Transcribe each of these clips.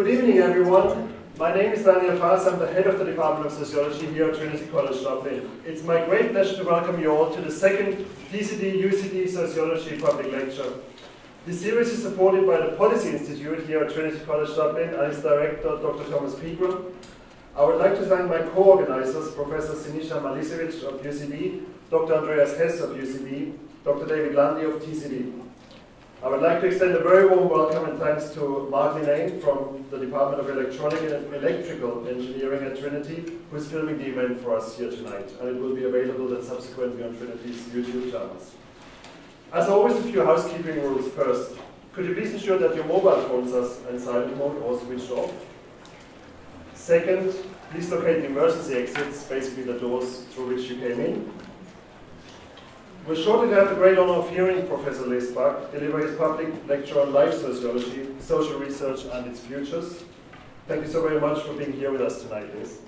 Good evening, everyone. My name is Daniel Faas. I'm the head of the Department of Sociology here at Trinity College Dublin. It's my great pleasure to welcome you all to the second TCD-UCD Sociology public lecture. This series is supported by the Policy Institute here at Trinity College Dublin and its director, Dr. Thomas Pegram. I would like to thank my co-organizers, Professor Sinisha Malisevic of UCD, Dr. Andreas Hess of UCD, Dr. David Landy of TCD. I would like to extend a very warm welcome and thanks to Mark Linnane from the Department of Electronic and Electrical Engineering at Trinity, who is filming the event for us here tonight, and it will be available then subsequently on Trinity's YouTube channels. As always, a few housekeeping rules first. Could you please ensure that your mobile phones are in silent mode or switched off? Second, please locate the emergency exits, basically the doors through which you came in. We're shortly to have the great honor of hearing Professor Lesbach deliver his public lecture on life sociology, social research and its futures. Thank you so very much for being here with us tonight, Les.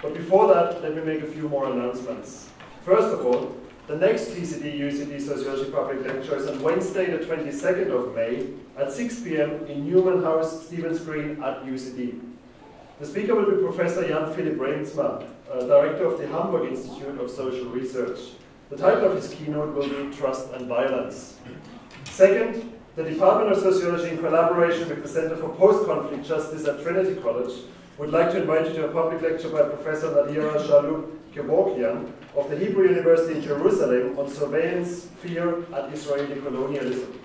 But before that, let me make a few more announcements. First of all, the next TCD-UCD Sociology public lecture is on Wednesday, the 22nd of May at 6 p.m. in Newman House, Stevens Green at UCD. The speaker will be Professor Jan Philipp Reemtsma, Director of the Hamburg Institute of Social Research. The title of his keynote will be Trust and Violence. Second, the Department of Sociology, in collaboration with the Center for Post-Conflict Justice at Trinity College, would like to invite you to a public lecture by Professor Nadira Shalhoub-Kevorkian of the Hebrew University in Jerusalem on surveillance, fear, and Israeli colonialism.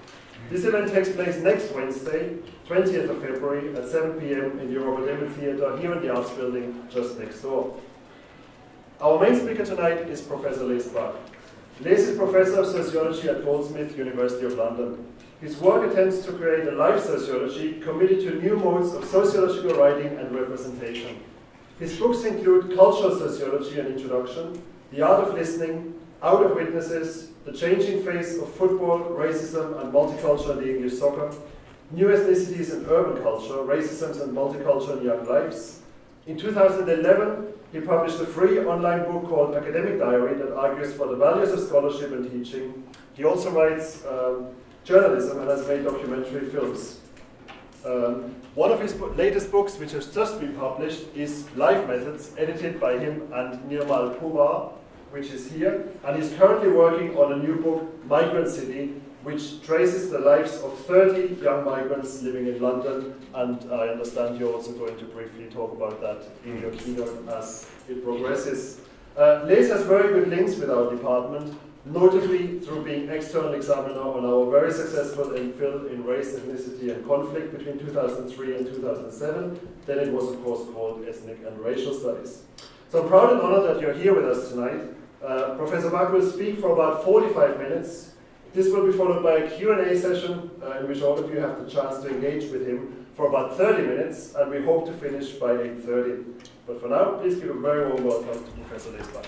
This event takes place next Wednesday, 20th of February at 7 p.m. in the Robert Emmet Theatre here in the Arts Building just next door. Our main speaker tonight is Professor Lesbach. Les is Professor of Sociology at Goldsmith, University of London. His work attempts to create a life sociology committed to new modes of sociological writing and representation. His books include Cultural Sociology and Introduction, The Art of Listening, Out of Witnesses, The Changing Face of Football, Racism and Multiculture in the English Soccer, New Ethnicities in Urban Culture, Racisms and Multiculture in Young Lives. In 2011, he published a free online book called Academic Diary that argues for the values of scholarship and teaching. He also writes journalism and has made documentary films. One of his latest books, which has just been published, is Life Methods, edited by him and Nirmal Puwar, which is here. And he's currently working on a new book, Migrant City, which traces the lives of 30 young migrants living in London, and I understand you're also going to briefly talk about that in your keynote as it progresses. Les has very good links with our department, notably through being external examiner on our very successful MPhil in race, ethnicity and conflict between 2003 and 2007. Then it was of course called Ethnic and Racial Studies. So I'm proud and honored that you're here with us tonight. Professor Bach will speak for about 45 minutes. This will be followed by a Q&A session in which all of you have the chance to engage with him for about 30 minutes, and we hope to finish by 8:30. But for now, please give a very warm welcome to Professor Lesbach.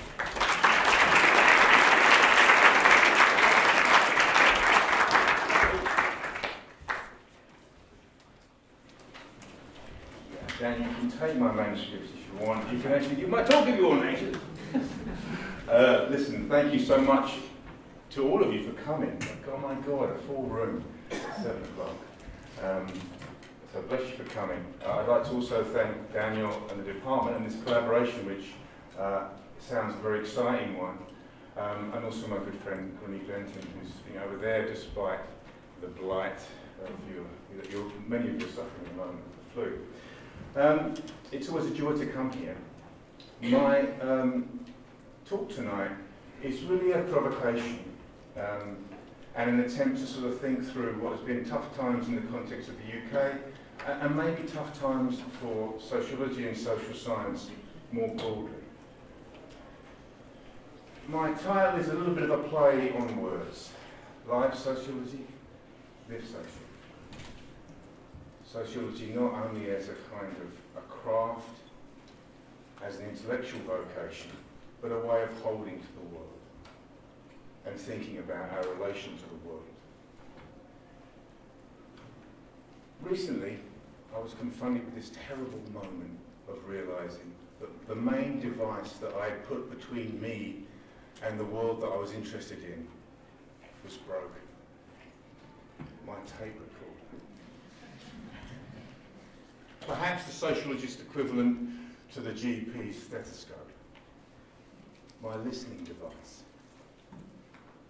Dan, you can take my manuscripts if you want. You can actually give my talk if you want, actually. Listen, thank you so much to all of you for coming. Oh my God, a full room at 7 o'clock. So bless you for coming. I'd like to also thank Daniel and the department and this collaboration, which sounds a very exciting one. And also my good friend, Ronnie Glenton, who's over there despite the blight of many of you are suffering at the moment with the flu. It's always a joy to come here. My talk tonight is really a provocation. And an attempt to sort of think through what has been tough times in the context of the UK, and maybe tough times for sociology and social science more broadly. My title is a little bit of a play on words. Life sociology, live sociology. Sociology not only as a kind of a craft, as an intellectual vocation, but a way of holding to the world and thinking about our relation to the world. Recently, I was confronted with this terrible moment of realizing that the main device that I had put between me and the world that I was interested in was broken. My tape recorder. perhaps the sociologist equivalent to the GP's stethoscope. My listening device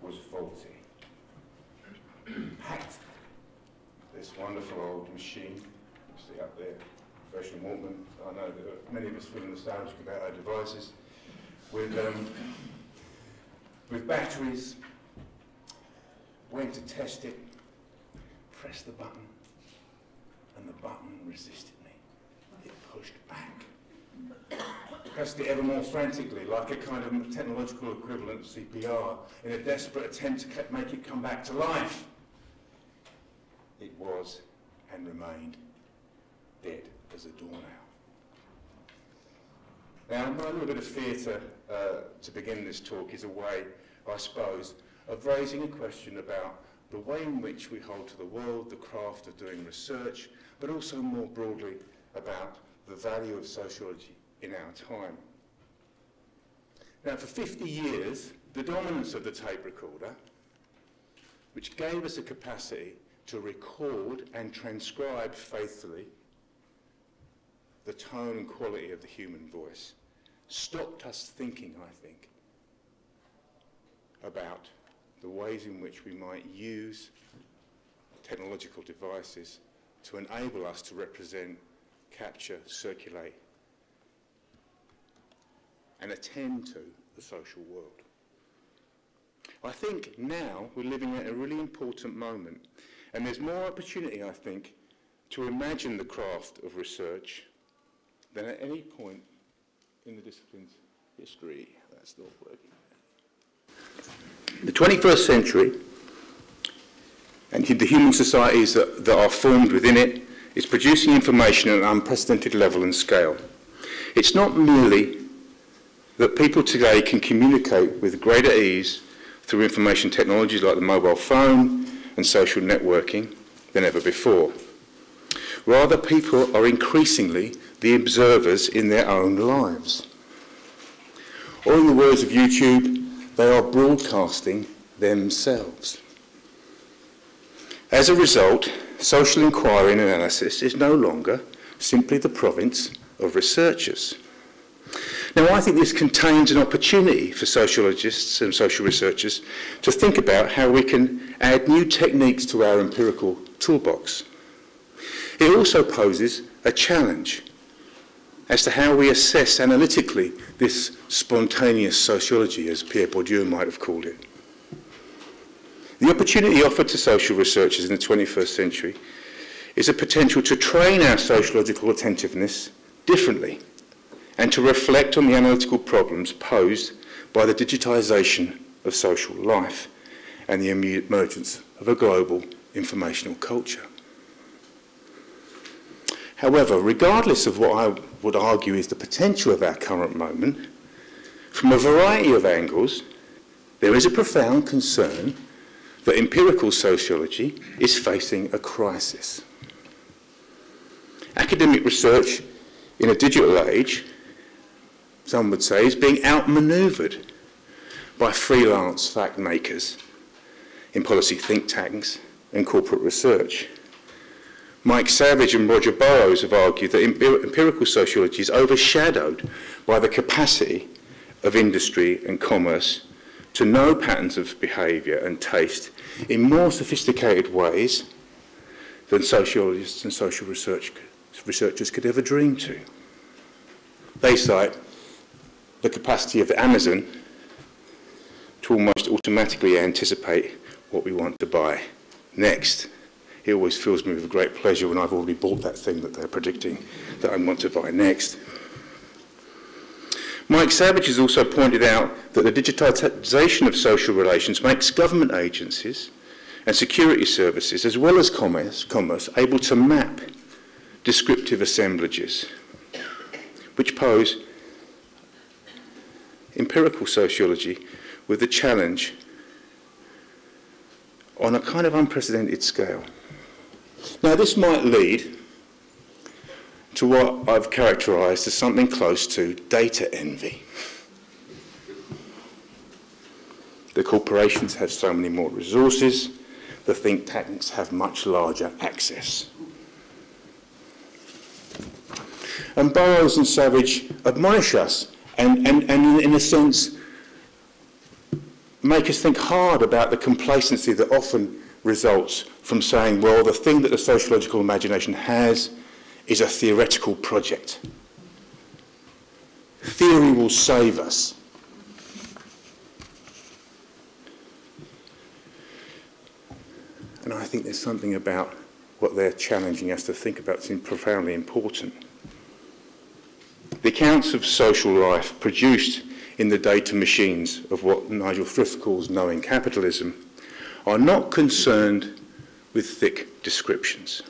was faulty. Hacked this wonderful old machine, you see up there, professional Walkman. I know that many of us feel nostalgic about our devices, with batteries. Went to test it, pressed the button, and the button resisted me. It pushed back. Pressed it ever more frantically, like a kind of technological equivalent of CPR, in a desperate attempt to make it come back to life. It was, and remained, dead as a doornail. Now, my little bit of theatre to begin this talk is a way, I suppose, of raising a question about the way in which we hold to the world, the craft of doing research, but also more broadly about the value of sociology in our time. Now, for 50 years, the dominance of the tape recorder, which gave us a capacity to record and transcribe faithfully the tone and quality of the human voice, stopped us thinking, I think, about the ways in which we might use technological devices to enable us to represent, capture, circulate, and attend to the social world. I think now we're living at a really important moment, and there's more opportunity, I think, to imagine the craft of research than at any point in the discipline's history. That's not working. The 21st century and the human societies that are formed within it is producing information at an unprecedented level and scale. It's not merely that people today can communicate with greater ease through information technologies like the mobile phone and social networking than ever before. Rather, people are increasingly the observers in their own lives. Or in the words of YouTube, they are broadcasting themselves. As a result, social inquiry and analysis is no longer simply the province of researchers. Now, I think this contains an opportunity for sociologists and social researchers to think about how we can add new techniques to our empirical toolbox. It also poses a challenge as to how we assess analytically this spontaneous sociology, as Pierre Bourdieu might have called it. The opportunity offered to social researchers in the 21st century is a potential to train our sociological attentiveness differently and to reflect on the analytical problems posed by the digitisation of social life and the emergence of a global informational culture. However, regardless of what I would argue is the potential of our current moment, from a variety of angles, there is a profound concern that empirical sociology is facing a crisis. Academic research in a digital age, some would say, is being outmanoeuvred by freelance fact makers in policy think tanks and corporate research. Mike Savage and Roger Burrows have argued that empirical sociology is overshadowed by the capacity of industry and commerce to know patterns of behaviour and taste in more sophisticated ways than sociologists and social researchers could ever dream to. They cite the capacity of Amazon to almost automatically anticipate what we want to buy next. It always fills me with great pleasure when I've already bought that thing that they're predicting that I want to buy next. Mike Savage has also pointed out that the digitisation of social relations makes government agencies and security services, as well as commerce able to map descriptive assemblages, which pose empirical sociology with the challenge on a kind of unprecedented scale. Now, this might lead to what I've characterised as something close to data envy. The corporations have so many more resources, the think tanks have much larger access. And Burroughs and Savage admonish us and in a sense, make us think hard about the complacency that often results from saying, well, the thing that the sociological imagination has is a theoretical project. Theory will save us. And I think there's something about what they're challenging us to think about that seems profoundly important. The accounts of social life produced in the data machines of what Nigel Thrift calls knowing capitalism are not concerned with thick descriptions.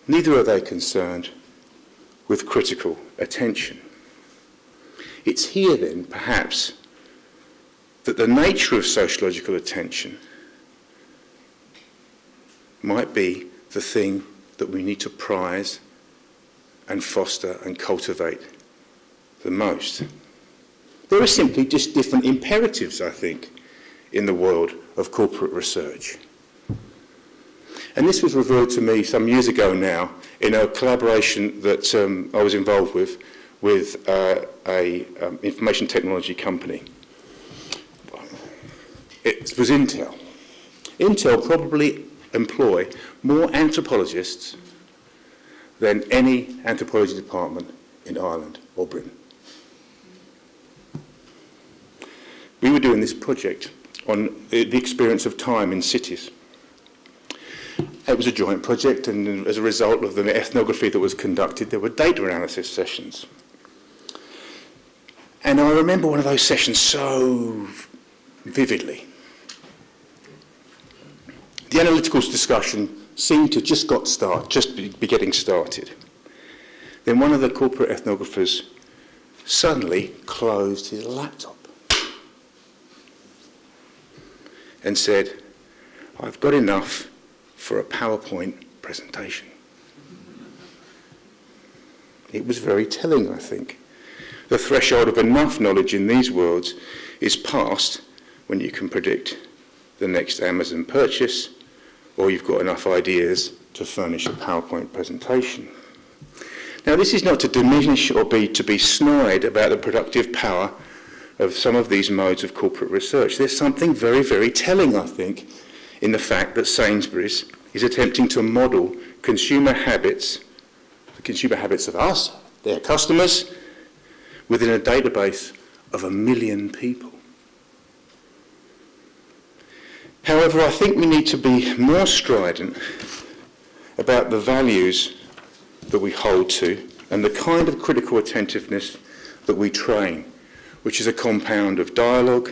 Neither are they concerned with critical attention. It's here then, perhaps, that the nature of sociological attention might be the thing that we need to prize and foster and cultivate the most. There are simply just different imperatives, I think, in the world of corporate research. And this was revealed to me some years ago now in a collaboration that I was involved with an information technology company. It was Intel. Intel probably employ more anthropologists than any anthropology department in Ireland or Britain. We were doing this project on the experience of time in cities. It was a joint project, and as a result of the ethnography that was conducted, there were data analysis sessions. And I remember one of those sessions so vividly. The analytical discussion seemed to just be getting started. Then one of the corporate ethnographers suddenly closed his laptop and said, "I've got enough for a PowerPoint presentation." It was very telling, I think. The threshold of enough knowledge in these worlds is passed when you can predict the next Amazon purchase, or you've got enough ideas to furnish a PowerPoint presentation. Now, this is not to diminish or to be snide about the productive power of some of these modes of corporate research. There's something very, very telling, I think, in the fact that Sainsbury's is attempting to model consumer habits, the consumer habits of us, their customers, within a database of 1 million people. However, I think we need to be more strident about the values that we hold to and the kind of critical attentiveness that we train, which is a compound of dialogue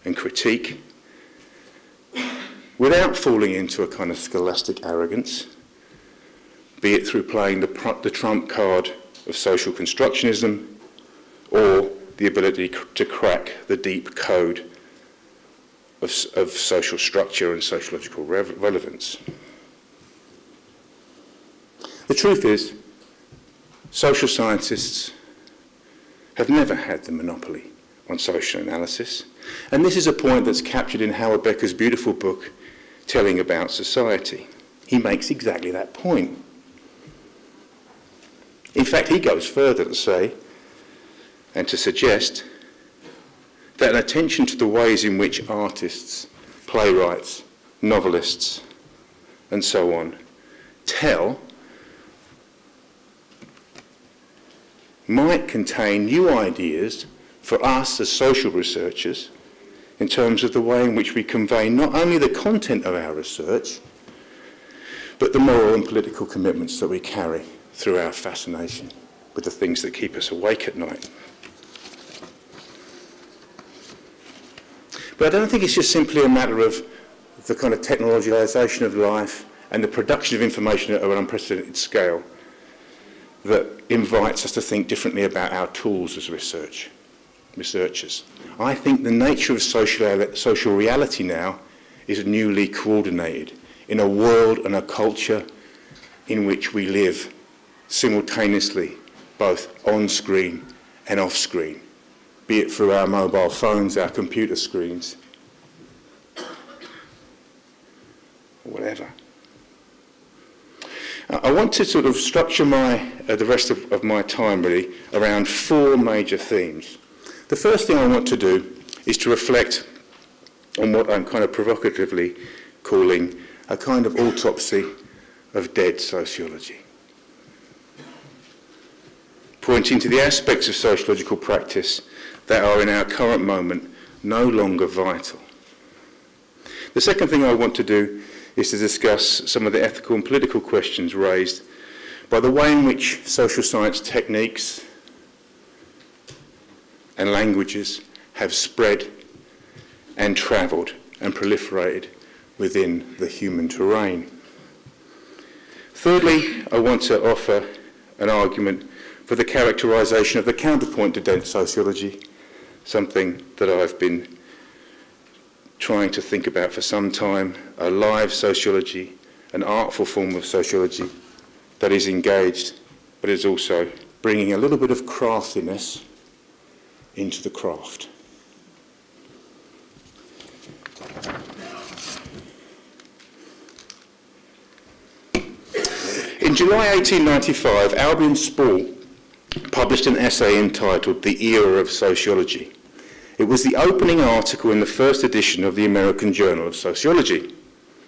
and critique, without falling into a kind of scholastic arrogance, be it through playing the trump card of social constructionism or the ability to crack the deep code of social structure and sociological relevance. The truth is, social scientists have never had the monopoly on social analysis, and this is a point that's captured in Howard Becker's beautiful book, Telling About Society. He makes exactly that point. In fact, he goes further to say, and to suggest, that an attention to the ways in which artists, playwrights, novelists, and so on, tell might contain new ideas for us as social researchers in terms of the way in which we convey not only the content of our research, but the moral and political commitments that we carry through our fascination with the things that keep us awake at night. But I don't think it's just simply a matter of the kind of technologisation of life and the production of information at an unprecedented scale that invites us to think differently about our tools as researchers. I think the nature of social reality now is newly coordinated in a world and a culture in which we live simultaneously, both on screen and off screen, be it through our mobile phones, our computer screens, or whatever. I want to sort of structure the rest of my time really around four major themes. The first thing I want to do is to reflect on what I'm kind of provocatively calling a kind of autopsy of dead sociology, pointing to the aspects of sociological practice that are in our current moment no longer vital. The second thing I want to do is to discuss some of the ethical and political questions raised by the way in which social science techniques and languages have spread and travelled and proliferated within the human terrain. Thirdly, I want to offer an argument for the characterisation of the counterpoint to dead sociology, something that I've been trying to think about for some time, a live sociology, an artful form of sociology that is engaged, but is also bringing a little bit of craftiness into the craft. In July 1895, Albion Spall published an essay entitled The Era of Sociology. It was the opening article in the first edition of the American Journal of Sociology,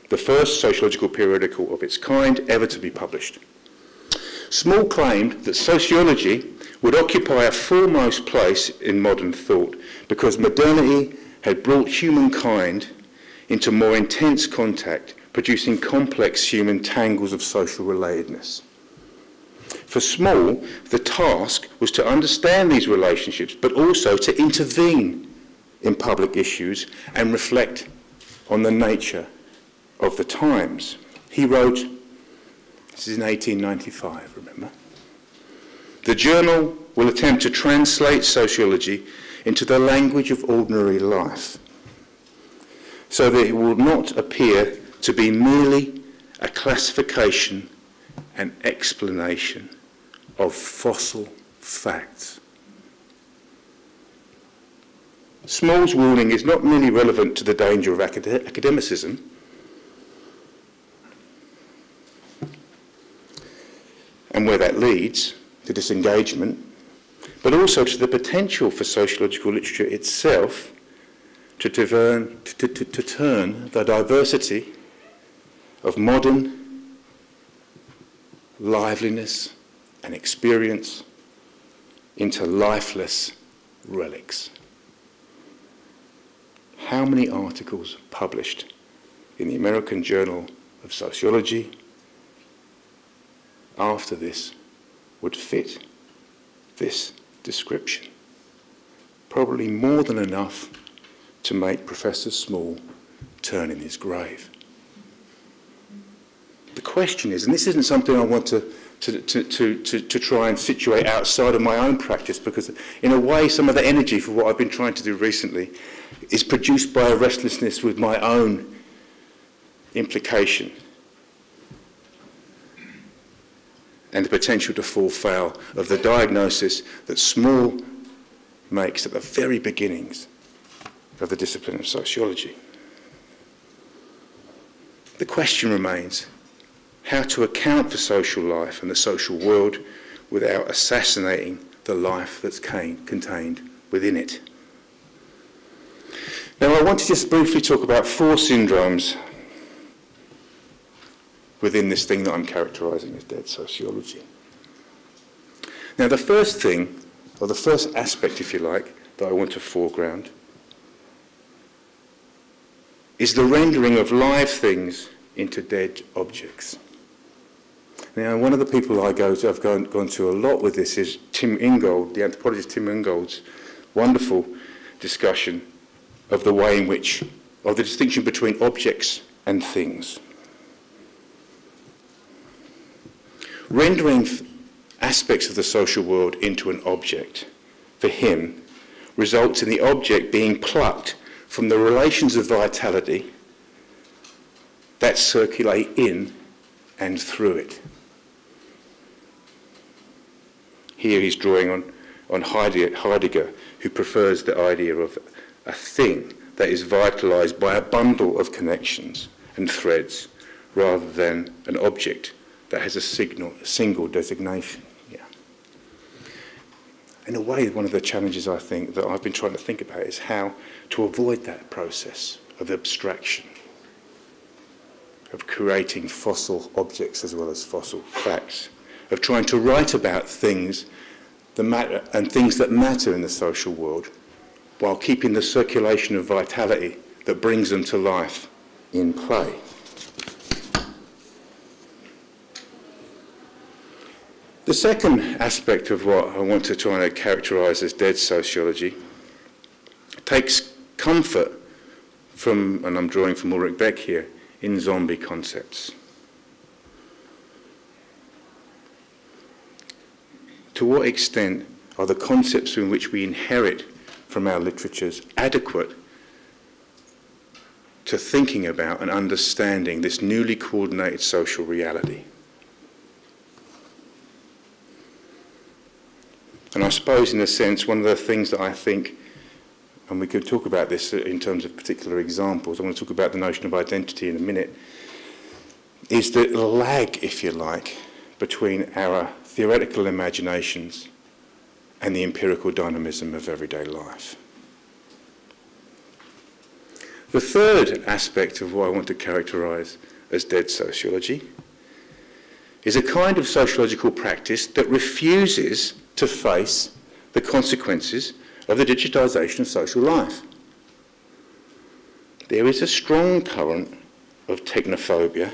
the first sociological periodical of its kind ever to be published. Small claimed that sociology would occupy a foremost place in modern thought because modernity had brought humankind into more intense contact, producing complex human tangles of social relatedness. For Small, the task was to understand these relationships, but also to intervene in public issues and reflect on the nature of the times. He wrote, this is in 1895, remember, "The journal will attempt to translate sociology into the language of ordinary life, so that it will not appear to be merely a classification and explanation of fossil facts." Small's warning is not merely relevant to the danger of academicism, and where that leads to disengagement, but also to the potential for sociological literature itself to turn the diversity of modern liveliness and experience into lifeless relics. How many articles published in the American Journal of Sociology after this would fit this description? Probably more than enough to make Professor Small turn in his grave. The question is, and this isn't something I want to try and situate outside of my own practice, because in a way some of the energy for what I've been trying to do recently is produced by a restlessness with my own implication and the potential to fall foul of the diagnosis that Small makes at the very beginnings of the discipline of sociology. The question remains how to account for social life and the social world without assassinating the life that's contained within it. Now, I want to just briefly talk about four syndromes within this thing that I'm characterising as dead sociology. Now, the first thing, or the first aspect, if you like, that I want to foreground is the rendering of live things into dead objects. Now, one of the people I've gone to a lot with this is Tim Ingold, the anthropologist Tim Ingold's wonderful discussion of the way in which, of the distinction between objects and things. Rendering aspects of the social world into an object, for him, results in the object being plucked from the relations of vitality that circulate in and through it. Here he's drawing on Heidegger, who prefers the idea of a thing that is vitalised by a bundle of connections and threads rather than an object that has a single designation. Yeah. In a way, one of the challenges I think that I've been trying to think about is how to avoid that process of abstraction, of creating fossil objects as well as fossil facts, of trying to write about things that matter and things that matter in the social world while keeping the circulation of vitality that brings them to life in play. The second aspect of what I want to try and characterise as dead sociology takes comfort from, and I'm drawing from Ulrich Beck here, in zombie concepts. To what extent are the concepts in which we inherit from our literatures adequate to thinking about and understanding this newly coordinated social reality? And I suppose, in a sense, one of the things that I think, and we could talk about this in terms of particular examples, I want to talk about the notion of identity in a minute, is the lag, if you like, between our theoretical imaginations and the empirical dynamism of everyday life. The third aspect of what I want to characterise as dead sociology is a kind of sociological practice that refuses to face the consequences of the digitisation of social life. There is a strong current of technophobia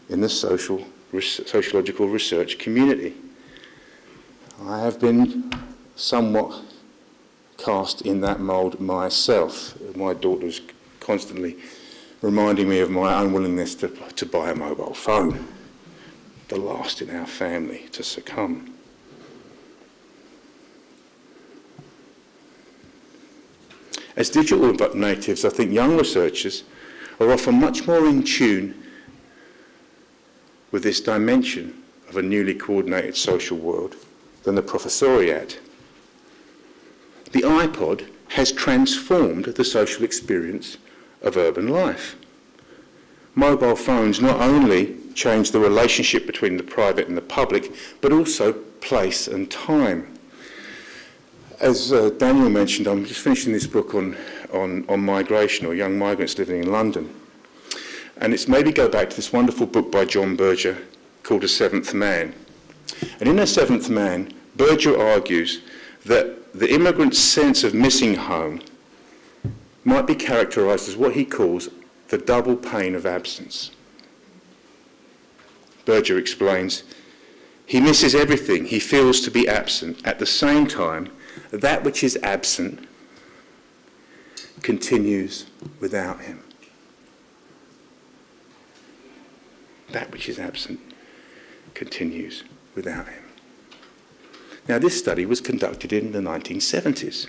in the sociological research community. I have been somewhat cast in that mould myself. My daughter's constantly reminding me of my unwillingness to buy a mobile phone, the last in our family to succumb. As digital natives, I think young researchers are often much more in tune with this dimension of a newly coordinated social world than the professoriate. The iPod has transformed the social experience of urban life. Mobile phones not only change the relationship between the private and the public, but also place and time. As Daniel mentioned, I'm just finishing this book on migration, or young migrants living in London. And it's made me go back to this wonderful book by John Berger called A Seventh Man. And in A Seventh Man, Berger argues that the immigrant's sense of missing home might be characterised as what he calls the double pain of absence. Berger explains, he misses everything he feels to be absent. At the same time, that which is absent continues without him. That which is absent continues without him. Now, this study was conducted in the 1970s.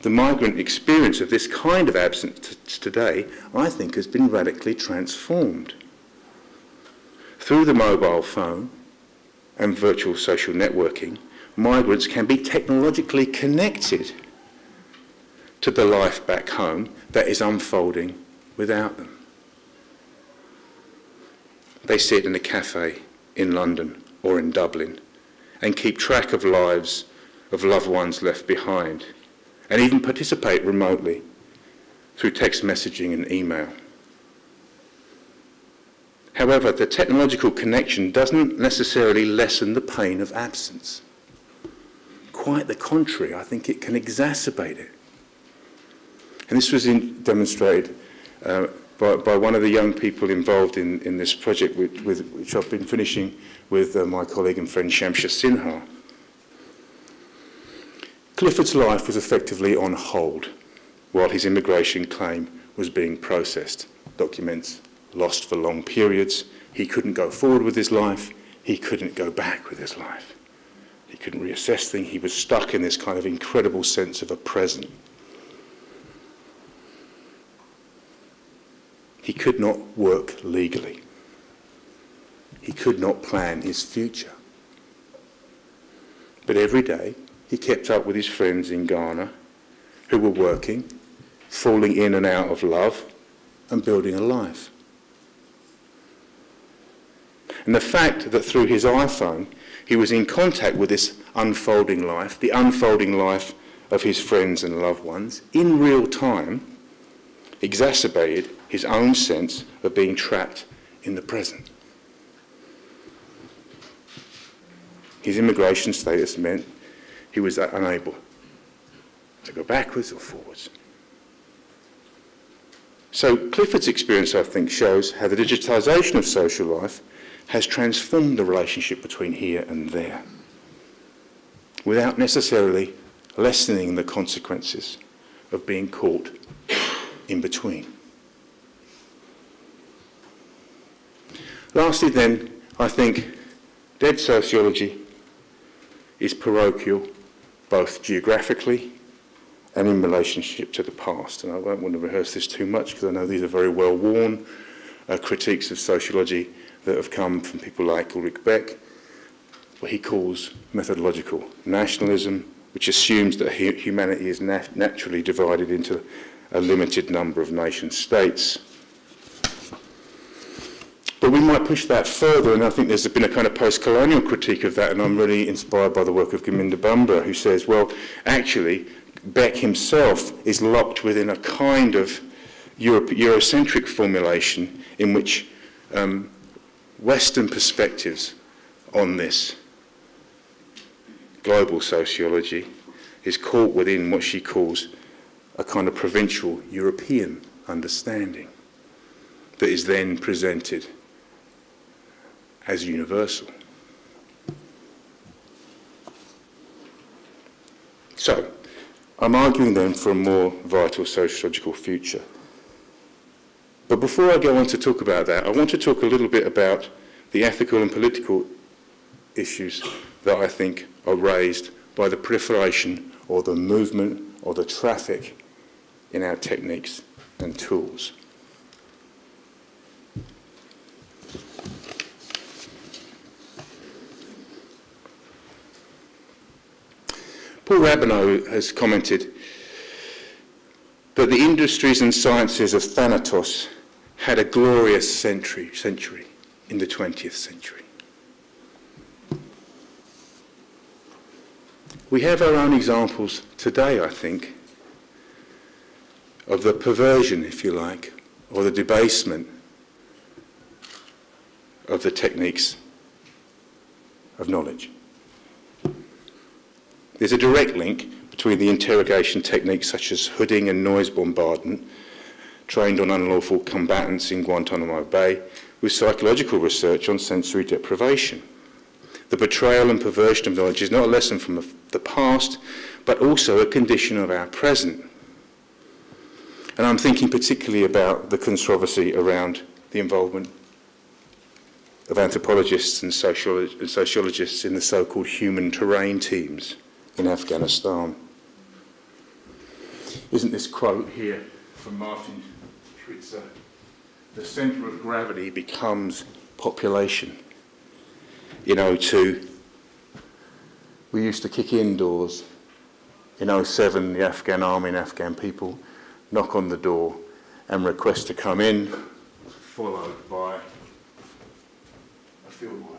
The migrant experience of this kind of absence today, I think, has been radically transformed. Through the mobile phone and virtual social networking, migrants can be technologically connected to the life back home that is unfolding without them. They sit in a cafe in London or in Dublin and keep track of lives of loved ones left behind, and even participate remotely through text messaging and email. However, the technological connection doesn't necessarily lessen the pain of absence. Quite the contrary, I think it can exacerbate it. And this was demonstrated by one of the young people involved in this project, which I've been finishing with my colleague and friend Shamsha Sinha. Clifford's life was effectively on hold while his immigration claim was being processed. Documents lost for long periods. He couldn't go forward with his life. He couldn't go back with his life. He couldn't reassess things. He was stuck in this kind of incredible sense of a present. He could not work legally. He could not plan his future. But every day, he kept up with his friends in Ghana who were working, falling in and out of love, and building a life. And the fact that through his iPhone he was in contact with this unfolding life, the unfolding life of his friends and loved ones, in real time, exacerbated his own sense of being trapped in the present. His immigration status meant he was unable to go backwards or forwards. So Clifford's experience, I think, shows how the digitisation of social life has transformed the relationship between here and there, without necessarily lessening the consequences of being caught in between. Lastly then, I think dead sociology is parochial, both geographically and in relationship to the past. And I won't want to rehearse this too much because I know these are very well-worn critiques of sociology that have come from people like Ulrich Beck, what he calls methodological nationalism, which assumes that humanity is naturally divided into a limited number of nation-states. But we might push that further, and I think there's been a kind of post-colonial critique of that, and I'm really inspired by the work of Gurminder Bumrah, who says, well, actually, Beck himself is locked within a kind of Eurocentric formulation in which Western perspectives on this global sociology is caught within what she calls a kind of provincial European understanding that is then presented as universal. So, I'm arguing then for a more vital sociological future. But before I go on to talk about that, I want to talk a little bit about the ethical and political issues that I think are raised by the proliferation or the movement or the traffic in our techniques and tools. Paul Rabineau has commented that the industries and sciences of Thanatos had a glorious century in the 20th century. We have our own examples today, I think, of the perversion, if you like, or the debasement of the techniques of knowledge. There's a direct link between the interrogation techniques such as hooding and noise bombardment, trained on unlawful combatants in Guantanamo Bay, with psychological research on sensory deprivation. The betrayal and perversion of knowledge is not a lesson from the past, but also a condition of our present. And I'm thinking particularly about the controversy around the involvement of anthropologists and sociologists in the so-called human terrain teams in Afghanistan. Isn't this quote here from Martin Schwitzer? The centre of gravity becomes population. In 2002, we used to kick indoors. In 2007, the Afghan army and Afghan people knock on the door and request to come in, followed by a field worker.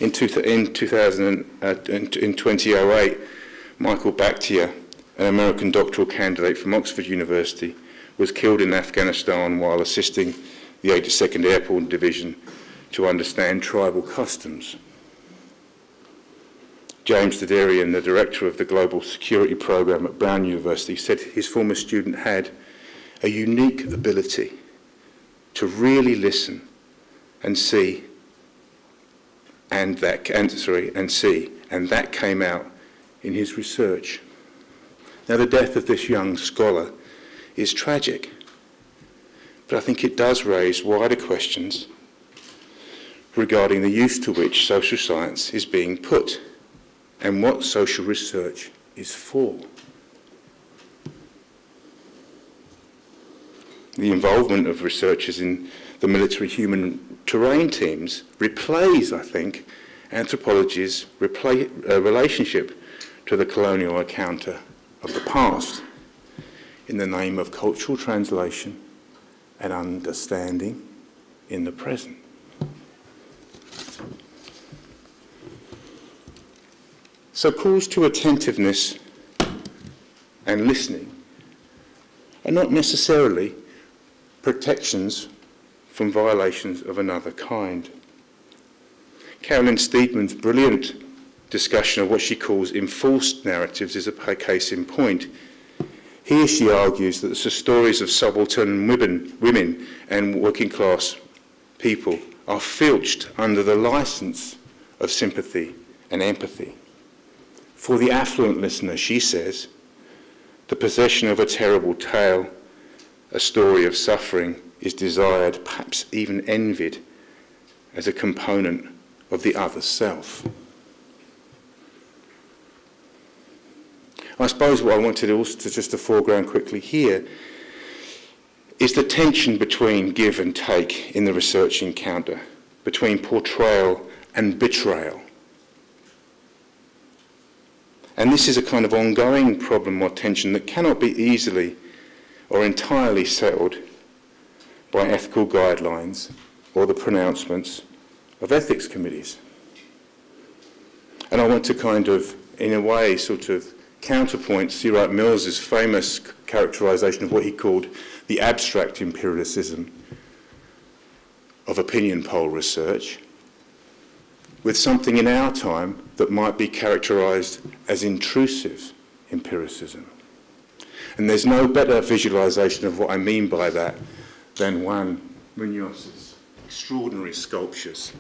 In 2008, Michael Bakhtiar, an American doctoral candidate from Oxford University, was killed in Afghanistan while assisting the 82nd Airborne Division to understand tribal customs. James Dederian, the director of the Global Security Program at Brown University, said his former student had a unique ability to really listen and see, and that came out in his research. Now, the death of this young scholar is tragic, but I think it does raise wider questions regarding the use to which social science is being put and what social research is for. The involvement of researchers in the military human terrain teams replays, I think, anthropology's relationship to the colonial encounter of the past. in the name of cultural translation and understanding in the present. So calls to attentiveness and listening are not necessarily protections from violations of another kind. Carolyn Steedman's brilliant discussion of what she calls enforced narratives is a case in point. Here she argues that the stories of subaltern women and working class people are filched under the license of sympathy and empathy. For the affluent listener, she says, the possession of a terrible tale, a story of suffering, is desired, perhaps even envied, as a component of the other self. I suppose what I wanted also to just to foreground quickly here is the tension between give and take in the research encounter, between portrayal and betrayal. And this is a kind of ongoing problem or tension that cannot be easily or entirely settled by ethical guidelines or the pronouncements of ethics committees. And I want to kind of, in a way, sort of counterpoint C. Wright Mills's famous characterization of what he called the abstract empiricism of opinion poll research with something in our time that might be characterized as intrusive empiricism. And there's no better visualization of what I mean by that than Juan Munoz's extraordinary sculptures.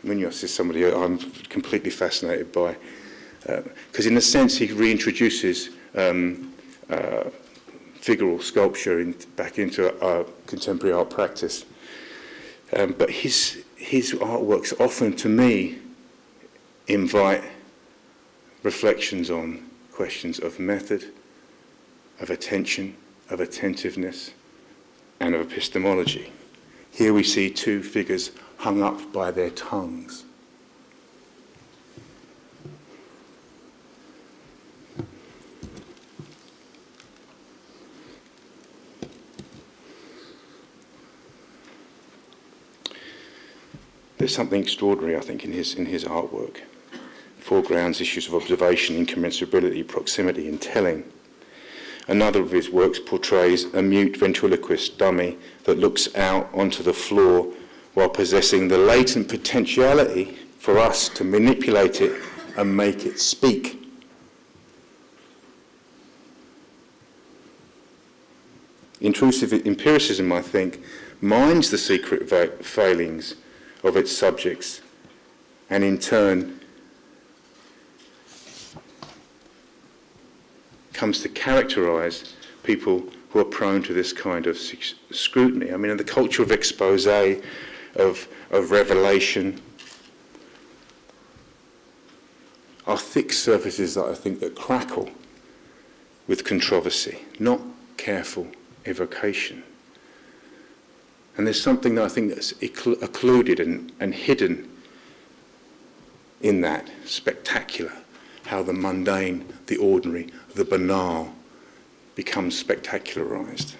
Munoz is somebody I'm completely fascinated by, because in a sense he reintroduces figural sculpture back into contemporary art practice. But his artworks often, to me, invite reflections on questions of method, of attention, of attentiveness, and of epistemology. Here we see two figures hung up by their tongues. There's something extraordinary, I think, in his artwork. Foregrounds issues of observation, incommensurability, proximity, and telling. Another of his works portrays a mute ventriloquist dummy that looks out onto the floor while possessing the latent potentiality for us to manipulate it and make it speak. Intrusive empiricism, I think, mines the secret failings of its subjects and in turn comes to characterize people who are prone to this kind of scrutiny. I mean, in the culture of expose, of revelation, are thick surfaces that I think that crackle with controversy, not careful evocation. And there's something that I think that's occluded and hidden in that, spectacular, how the mundane, the ordinary, the banal becomes spectacularized.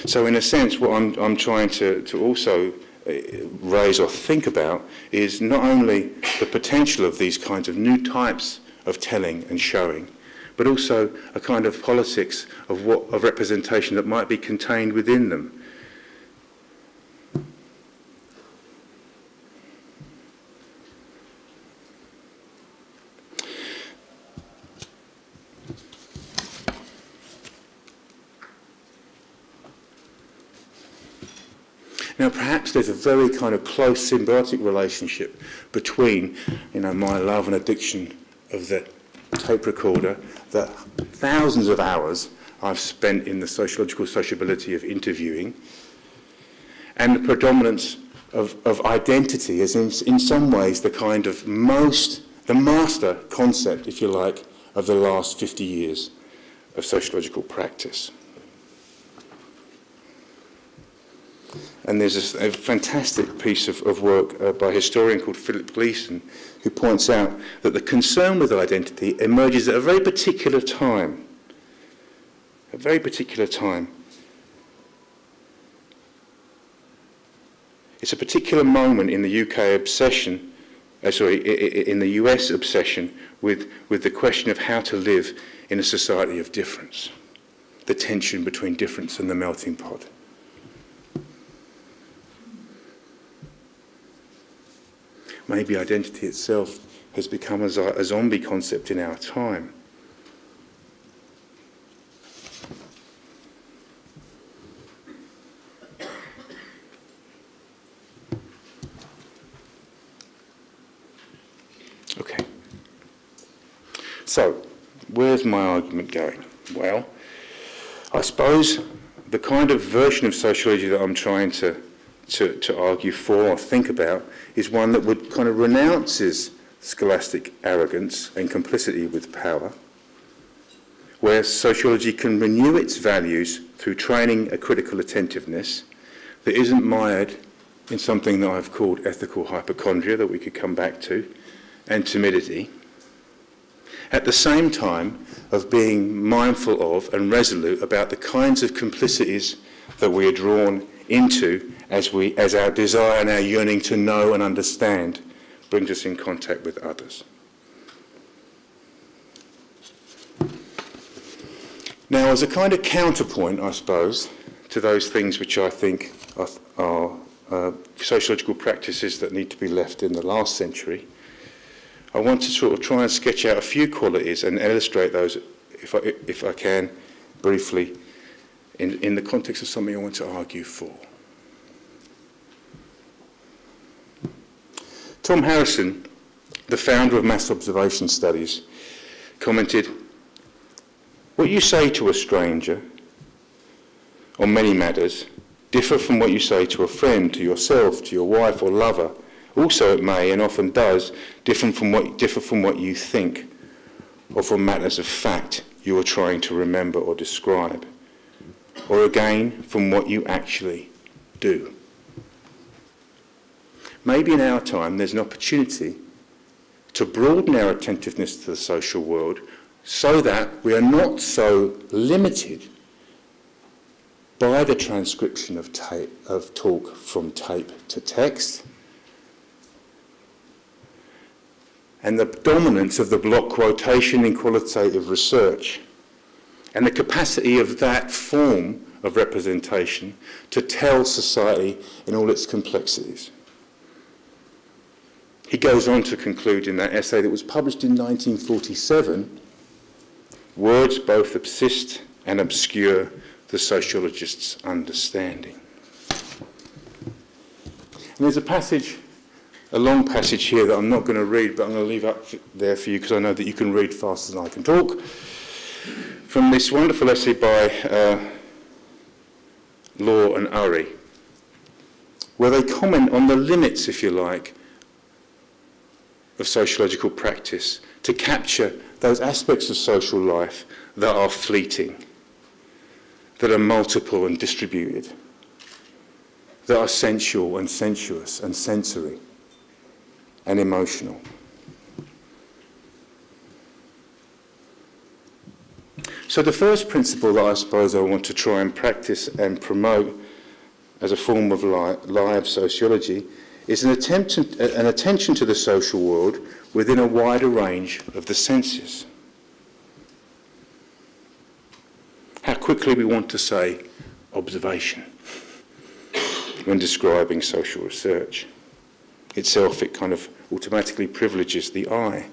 So in a sense, what I'm trying to also raise or think about is not only the potential of these kinds of new types of telling and showing, but also a kind of politics of representation that might be contained within them. Now, perhaps there's a very kind of close symbiotic relationship between, my love and addiction of the tape recorder, the thousands of hours I've spent in the sociological sociability of interviewing, and the predominance of identity as in some ways the kind of the master concept, if you like, of the last 50 years of sociological practice. And there's a fantastic piece of work by a historian called Philip Gleeson, who points out that the concern with identity emerges at a very particular time. A very particular time. It's a particular moment in the UK obsession, in the US obsession with the question of how to live in a society of difference. The tension between difference and the melting pot. Maybe identity itself has become a zombie concept in our time. Okay. So, where's my argument going? Well, I suppose the kind of version of sociology that I'm trying to argue for or think about is one that would kind of renounces scholastic arrogance and complicity with power, where sociology can renew its values through training a critical attentiveness that isn't mired in something that I've called ethical hypochondria, that we could come back to, and timidity, at the same time of being mindful of and resolute about the kinds of complicities that we are drawn into as our desire and our yearning to know and understand brings us in contact with others. Now, as a kind of counterpoint, I suppose, to those things which I think are sociological practices that need to be left in the last century, I want to sort of try and sketch out a few qualities and illustrate those, if I can, briefly, in the context of something I want to argue for. Tom Harrison, the founder of mass observation studies, commented, "What you say to a stranger on many matters differ from what you say to a friend, to yourself, to your wife or lover. Also it may, and often does, differ from what you think, or from matters of fact you are trying to remember or describe, or again from what you actually do." Maybe in our time there's an opportunity to broaden our attentiveness to the social world so that we are not so limited by the transcription of talk from tape to text and the dominance of the block quotation in qualitative research and the capacity of that form of representation to tell society in all its complexities. He goes on to conclude in that essay that was published in 1947, "Words both subsist and obscure the sociologist's understanding." And there's a long passage here that I'm not going to read, but I'm going to leave up there for you because I know that you can read faster than I can talk, from this wonderful essay by Law and Urry, where they comment on the limits, if you like, of sociological practice to capture those aspects of social life that are fleeting, that are multiple and distributed, that are sensual and sensuous and sensory and emotional. So the first principle that I suppose I want to try and practice and promote as a form of live sociology is an attention to the social world within a wider range of the senses. How quickly we want to say observation when describing social research. Itself, it kind of automatically privileges the eye.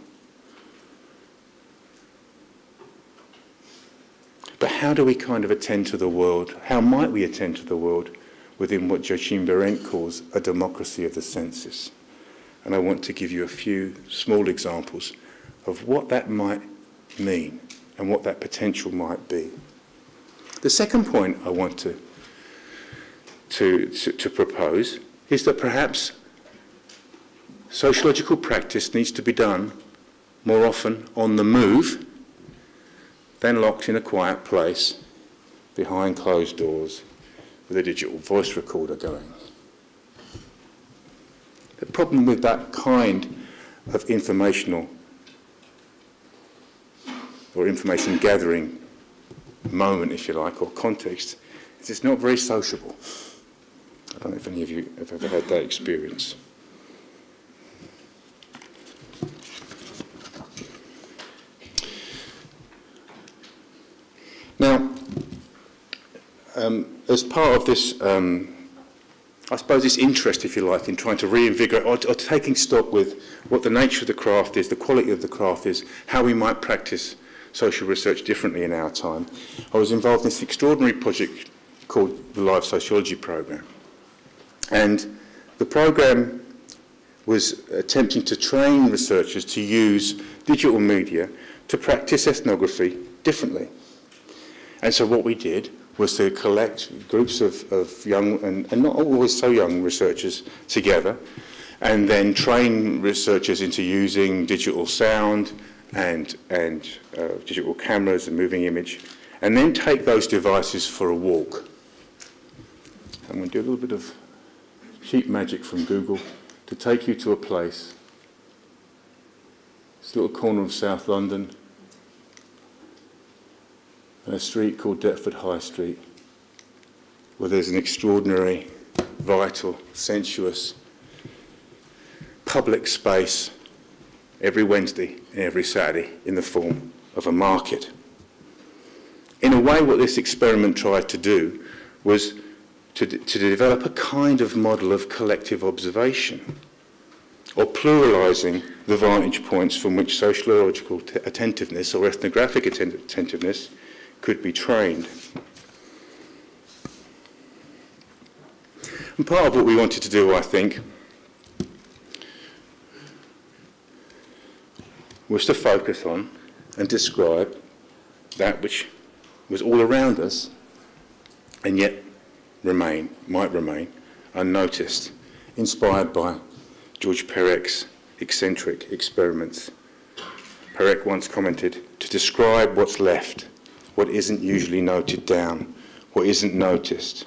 But how do we kind of attend to the world? How might we attend to the world within what Joachim Berendt calls a democracy of the senses? And I want to give you a few small examples of what that might mean and what that potential might be. The second point I want to propose is that perhaps sociological practice needs to be done more often on the move than locked in a quiet place behind closed doors with a digital voice recorder going. The problem with that kind of informational or information gathering moment, if you like, or context, is it's not very sociable. I don't know if any of you have ever had that experience. Now, as part of this, I suppose this interest, if you like, in trying to reinvigorate or taking stock with what the nature of the craft is, the quality of the craft is, how we might practice social research differently in our time, I was involved in this extraordinary project called the Live Sociology Programme. And the programme was attempting to train researchers to use digital media to practice ethnography differently. And so what we did was to collect groups of young and not always so young researchers together, and then train researchers into using digital sound and digital cameras and moving image, and then take those devices for a walk. I'm going to do a little bit of cheap magic from Google to take you to a place. This little corner of South London, and a street called Deptford High Street, where there's an extraordinary, vital, sensuous public space every Wednesday and every Saturday in the form of a market. In a way, what this experiment tried to do was to develop a kind of model of collective observation, or pluralising the vantage points from which sociological attentiveness or ethnographic attentiveness could be trained. And part of what we wanted to do, I think, was to focus on and describe that which was all around us and yet might remain unnoticed, inspired by George Perek's eccentric experiments. Perek once commented, "To describe what's left, what isn't usually noted down, what isn't noticed,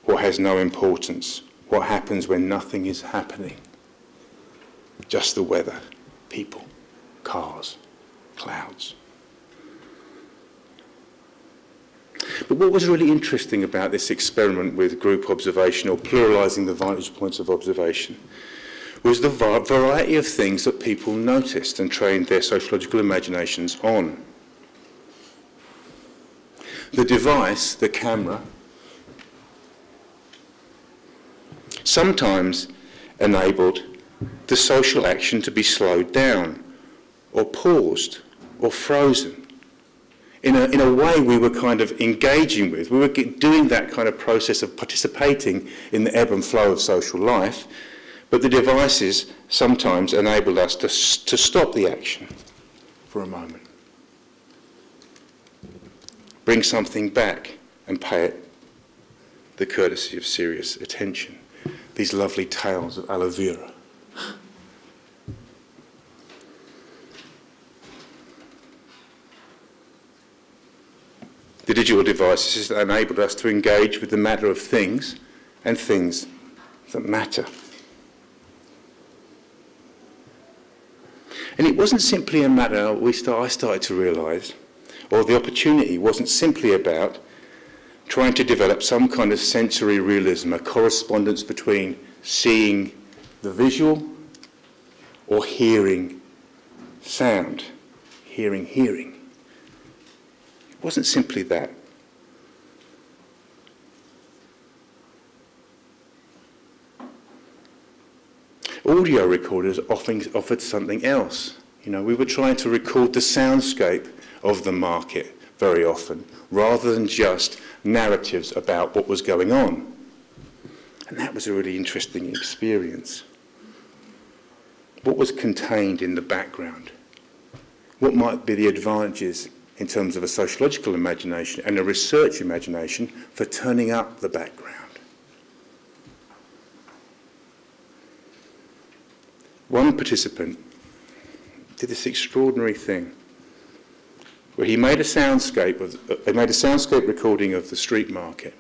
what has no importance, what happens when nothing is happening. Just the weather, people, cars, clouds." But what was really interesting about this experiment with group observation, or pluralising the vantage points of observation, was the variety of things that people noticed and trained their sociological imaginations on. The device, the camera, sometimes enabled the social action to be slowed down, or paused, or frozen. In a way we were kind of engaging with. We were doing that kind of process of participating in the ebb and flow of social life, but the devices sometimes enabled us to stop the action for a moment, bring something back and pay it the courtesy of serious attention. These lovely tales of aloe vera. The digital devices that enabled us to engage with the matter of things and things that matter. And it wasn't simply a matter, I started to realise, or the opportunity wasn't simply about trying to develop some kind of sensory realism, a correspondence between seeing the visual or hearing sound, hearing. It wasn't simply that. Audio recorders offered something else. You know, we were trying to record the soundscape of the market very often, rather than just narratives about what was going on. And that was a really interesting experience. What was contained in the background? What might be the advantages in terms of a sociological imagination and a research imagination for turning up the background? One participant did this extraordinary thing where he made a soundscape recording of the street market,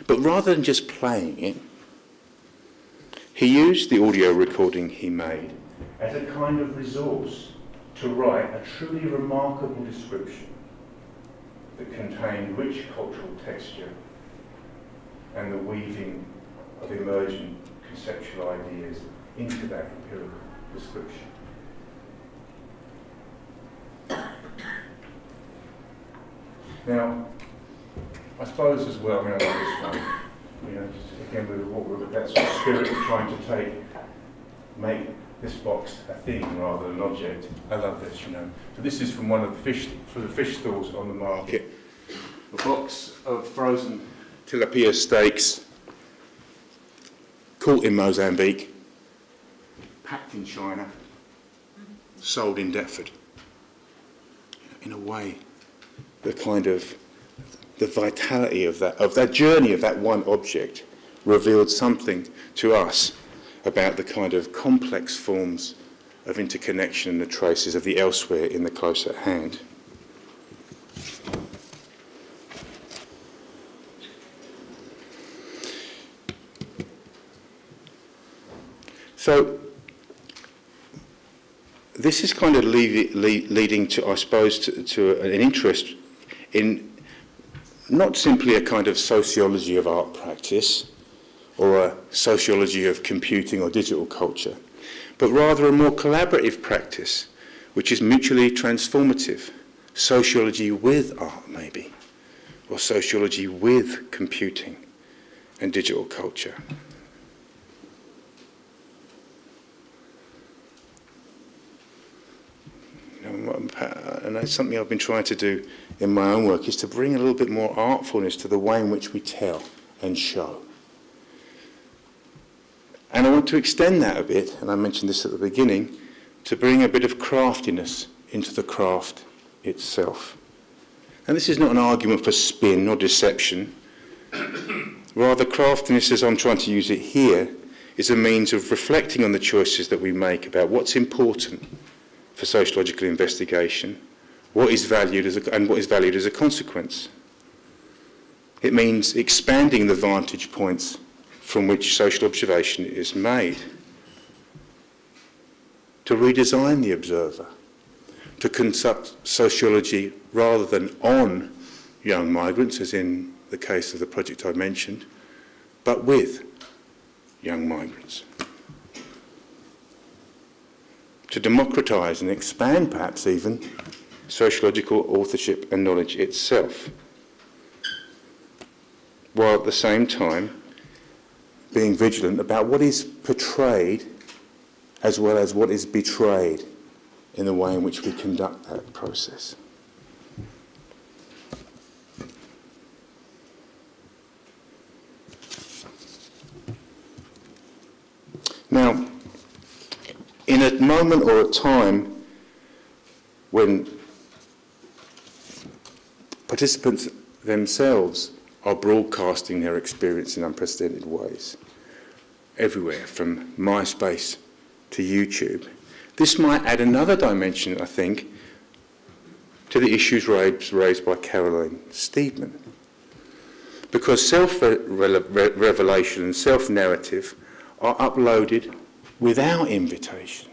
But rather than just playing it, he used the audio recording he made as a kind of resource to write a truly remarkable description that contained rich cultural texture and the weaving of emergent conceptual ideas into that empirical description. Now, I suppose as well, I like this one, just again with that sort of spirit of trying to make this box a thing rather than an object. I love this, So this is from one of the fish stalls on the market. A box of frozen tilapia steaks, caught in Mozambique, packed in China, sold in Deptford. In a way, the vitality of that journey of that one object revealed something to us about the kind of complex forms of interconnection and the traces of the elsewhere in the close at hand. So this is kind of leading to, I suppose, to an interest in not simply a kind of sociology of art practice or a sociology of computing or digital culture, but rather a more collaborative practice, which is mutually transformative. Sociology with art, maybe, or sociology with computing and digital culture. And that's something I've been trying to do in my own work, is to bring a little bit more artfulness to the way in which we tell and show. And I want to extend that a bit, and I mentioned this at the beginning, to bring a bit of craftiness into the craft itself. And this is not an argument for spin or deception. Rather, craftiness, as I'm trying to use it here, is a means of reflecting on the choices that we make about what's important for sociological investigation, what is valued and what is valued as a consequence. It means expanding the vantage points from which social observation is made, to redesign the observer, to conduct sociology rather than on young migrants, as in the case of the project I mentioned, but with young migrants. To democratise and expand, perhaps even, sociological authorship and knowledge itself, while at the same time being vigilant about what is portrayed as well as what is betrayed in the way in which we conduct that process. Now, in a moment or a time when participants themselves are broadcasting their experience in unprecedented ways, everywhere, from MySpace to YouTube, this might add another dimension, I think, to the issues raised by Caroline Steedman. Because self-revelation and self-narrative are uploaded without invitation.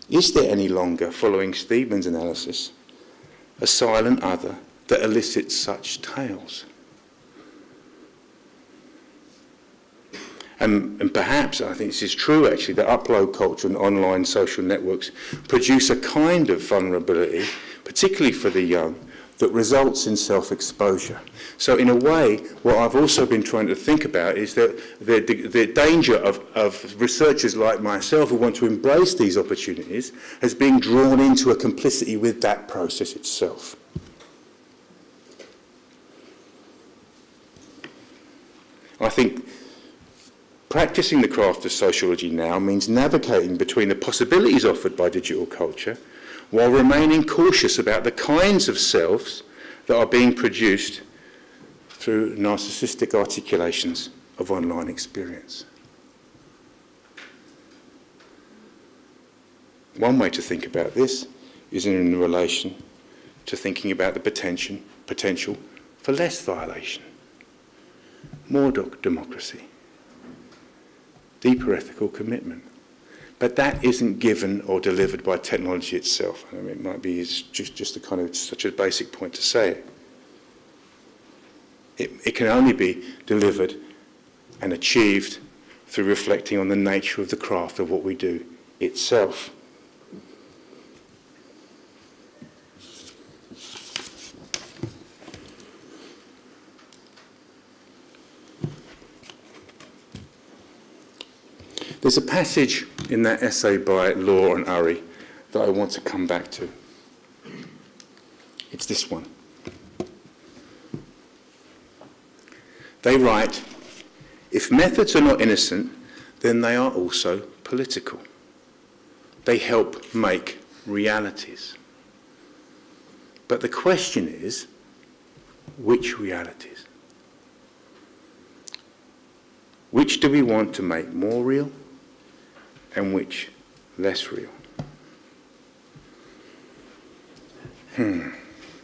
Is there any longer, following Steedman's analysis, a silent other that elicits such tales? And perhaps, I think this is true actually, that upload culture and online social networks produce a kind of vulnerability, particularly for the young, that results in self-exposure. So in a way, what I've also been trying to think about is that the danger of researchers like myself who want to embrace these opportunities as being drawn into a complicity with that process itself. I think practicing the craft of sociology now means navigating between the possibilities offered by digital culture while remaining cautious about the kinds of selves that are being produced through narcissistic articulations of online experience. One way to think about this is in relation to thinking about the potential for less violation, more democracy, deeper ethical commitment. But that isn't given or delivered by technology itself. I mean, it might be just a kind of such a basic point to say it. It can only be delivered and achieved through reflecting on the nature of the craft of what we do itself. There's a passage in that essay by Law and Urry that I want to come back to. It's this one. They write, if methods are not innocent, then they are also political. They help make realities. But the question is, which realities? Which do we want to make more real? And which less real?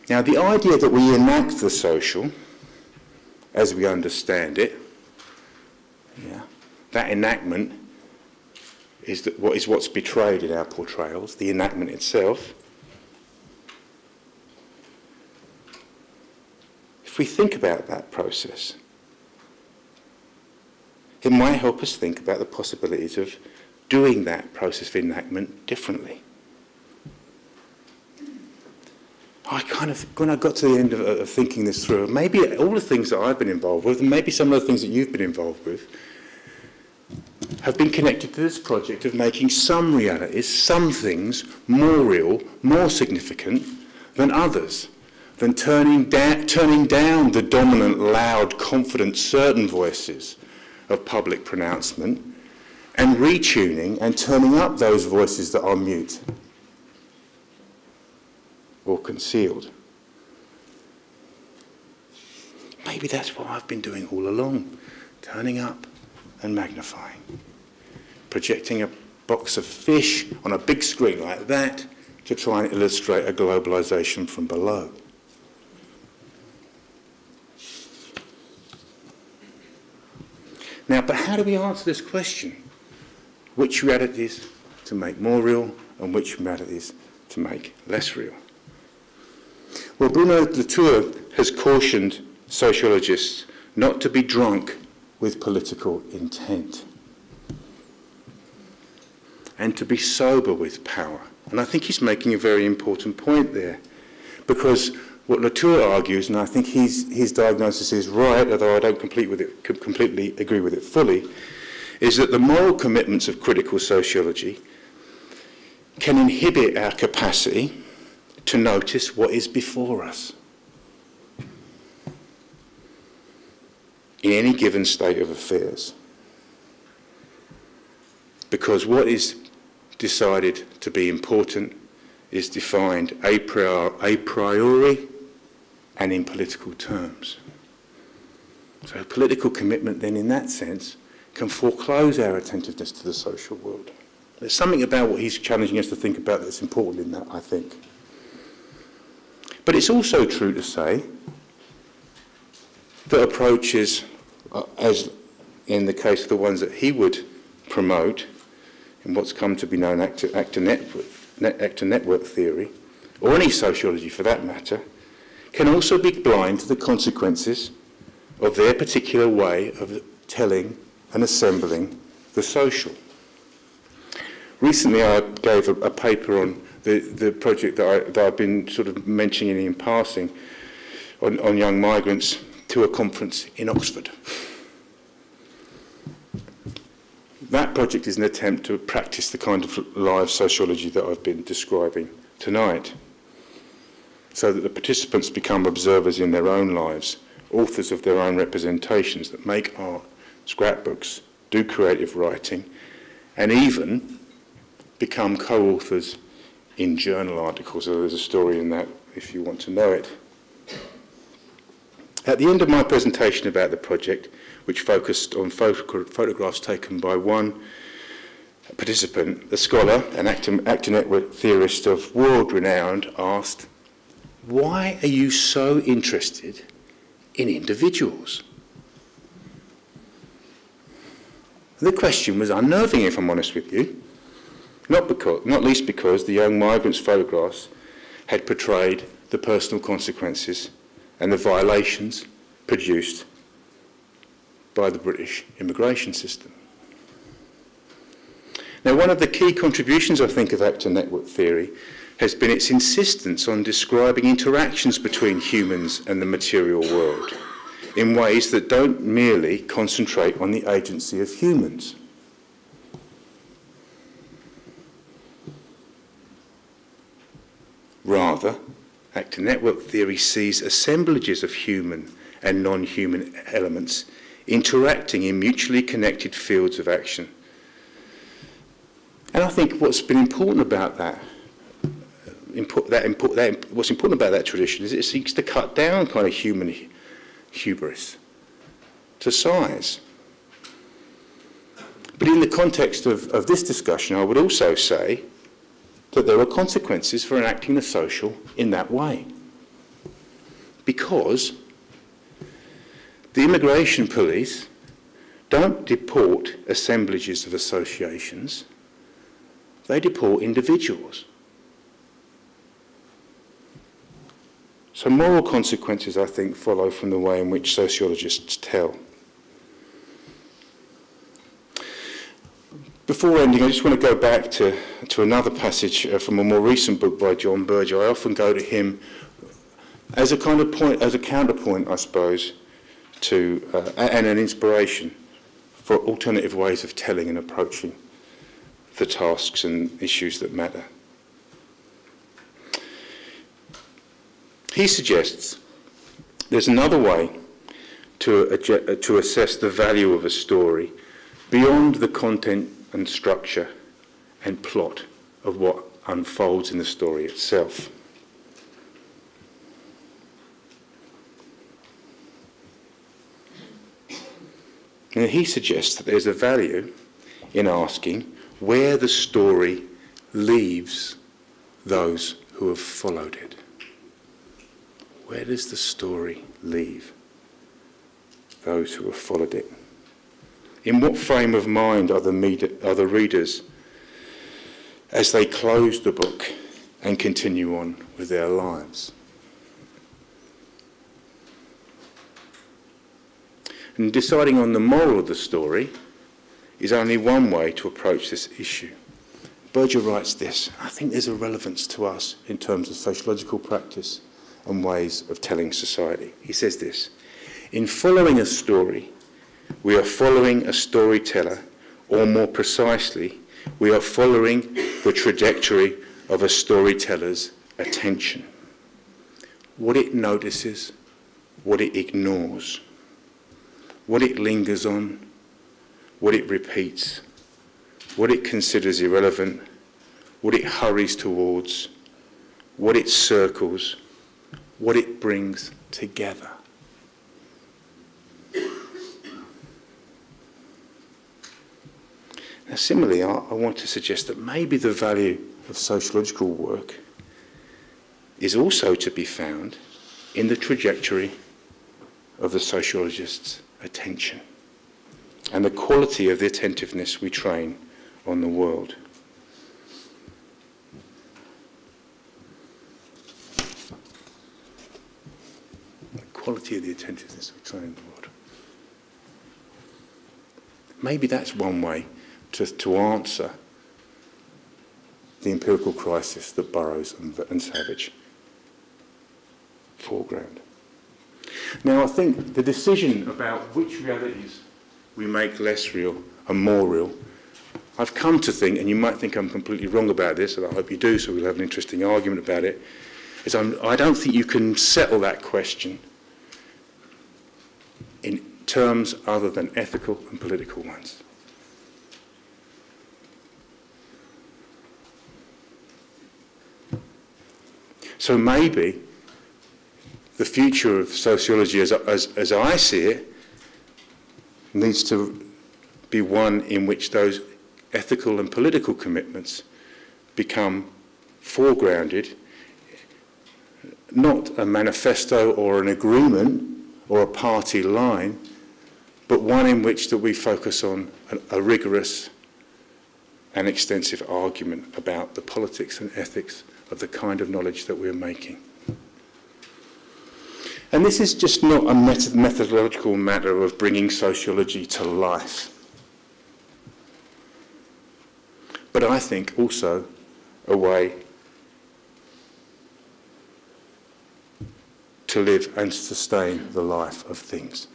Now, the idea that we enact the social, as we understand it, that enactment is what's betrayed in our portrayals, the enactment itself. If we think about that process, it might help us think about the possibilities of doing that process of enactment differently. When I got to the end of thinking this through, maybe all the things that I've been involved with, and maybe some of the things that you've been involved with, have been connected to this project of making some realities, some things, more real, more significant than others, than turning down the dominant, loud, confident, certain voices of public pronouncement, and retuning and turning up those voices that are mute or concealed. Maybe that's what I've been doing all along, turning up and magnifying, projecting a box of fish on a big screen like that to try and illustrate a globalization from below. Now, but how do we answer this question? Which realities to make more real and which realities to make less real? Well, Bruno Latour has cautioned sociologists not to be drunk with political intent and to be sober with power. And I think he's making a very important point there, because what Latour argues, and I think his diagnosis is right, although I don't completely agree with it fully, is that the moral commitments of critical sociology can inhibit our capacity to notice what is before us in any given state of affairs. Because what is decided to be important is defined a priori and in political terms. So political commitment then, in that sense, can foreclose our attentiveness to the social world. There's something about what he's challenging us to think about that's important in that, I think. But it's also true to say that approaches, as in the case of the ones that he would promote, in what's come to be known actor network theory, or any sociology for that matter, can also be blind to the consequences of their particular way of telling and assembling the social. Recently I gave a paper on the project that I've been sort of mentioning in passing on young migrants to a conference in Oxford. That project is an attempt to practice the kind of live sociology that I've been describing tonight, so that the participants become observers in their own lives, authors of their own representations that make art, scrapbooks, do creative writing, and even become co-authors in journal articles. So there's a story in that if you want to know it. At the end of my presentation about the project, which focused on photographs taken by one participant, the scholar and actor network theorist of world renown asked, why are you so interested in individuals? The question was unnerving, if I'm honest with you, not least because the young migrants' photographs had portrayed the personal consequences and the violations produced by the British immigration system. Now, one of the key contributions, I think, of actor network theory has been its insistence on describing interactions between humans and the material world in ways that don't merely concentrate on the agency of humans. Rather, actor network theory sees assemblages of human and non-human elements interacting in mutually connected fields of action. And I think what's been important about what's important about that tradition is it seeks to cut down kind of human hubris to size. But in the context of this discussion, I would also say that there are consequences for enacting the social in that way. Because the immigration police don't deport assemblages of associations, they deport individuals. So moral consequences, I think, follow from the way in which sociologists tell. Before ending, I just want to go back to another passage from a more recent book by John Berger. I often go to him as a kind of point, as a counterpoint, I suppose, to and an inspiration for alternative ways of telling and approaching the tasks and issues that matter. He suggests there's another way to assess the value of a story beyond the content and structure and plot of what unfolds in the story itself. And he suggests that there's a value in asking where the story leaves those who have followed it. Where does the story leave those who have followed it? In what frame of mind are the readers as they close the book and continue on with their lives? And deciding on the moral of the story is only one way to approach this issue. Berger writes this: I think there's a relevance to us in terms of sociological practice and ways of telling society. He says this: in following a story, we are following a storyteller, or more precisely, we are following the trajectory of a storyteller's attention. What it notices, what it ignores, what it lingers on, what it repeats, what it considers irrelevant, what it hurries towards, what it circles, what it brings together. Now, similarly, I want to suggest that maybe the value of sociological work is also to be found in the trajectory of the sociologist's attention and the quality of the attentiveness we train on the world. The quality of the attentiveness we train on the world. Maybe that's one way to answer the empirical crisis that Burroughs and Savage foreground. Now, I think the decision about which realities we make less real and more real, I've come to think, and you might think I'm completely wrong about this, and I hope you do, so we'll have an interesting argument about it, is I don't think you can settle that question in terms other than ethical and political ones. So maybe the future of sociology, as I see it, needs to be one in which those ethical and political commitments become foregrounded not a manifesto or an agreement or a party line, but one in which that we focus on a rigorous and extensive argument about the politics and ethics of the kind of knowledge that we're making. And this is just not a methodological matter of bringing sociology to life, but I think also a way to live and sustain the life of things.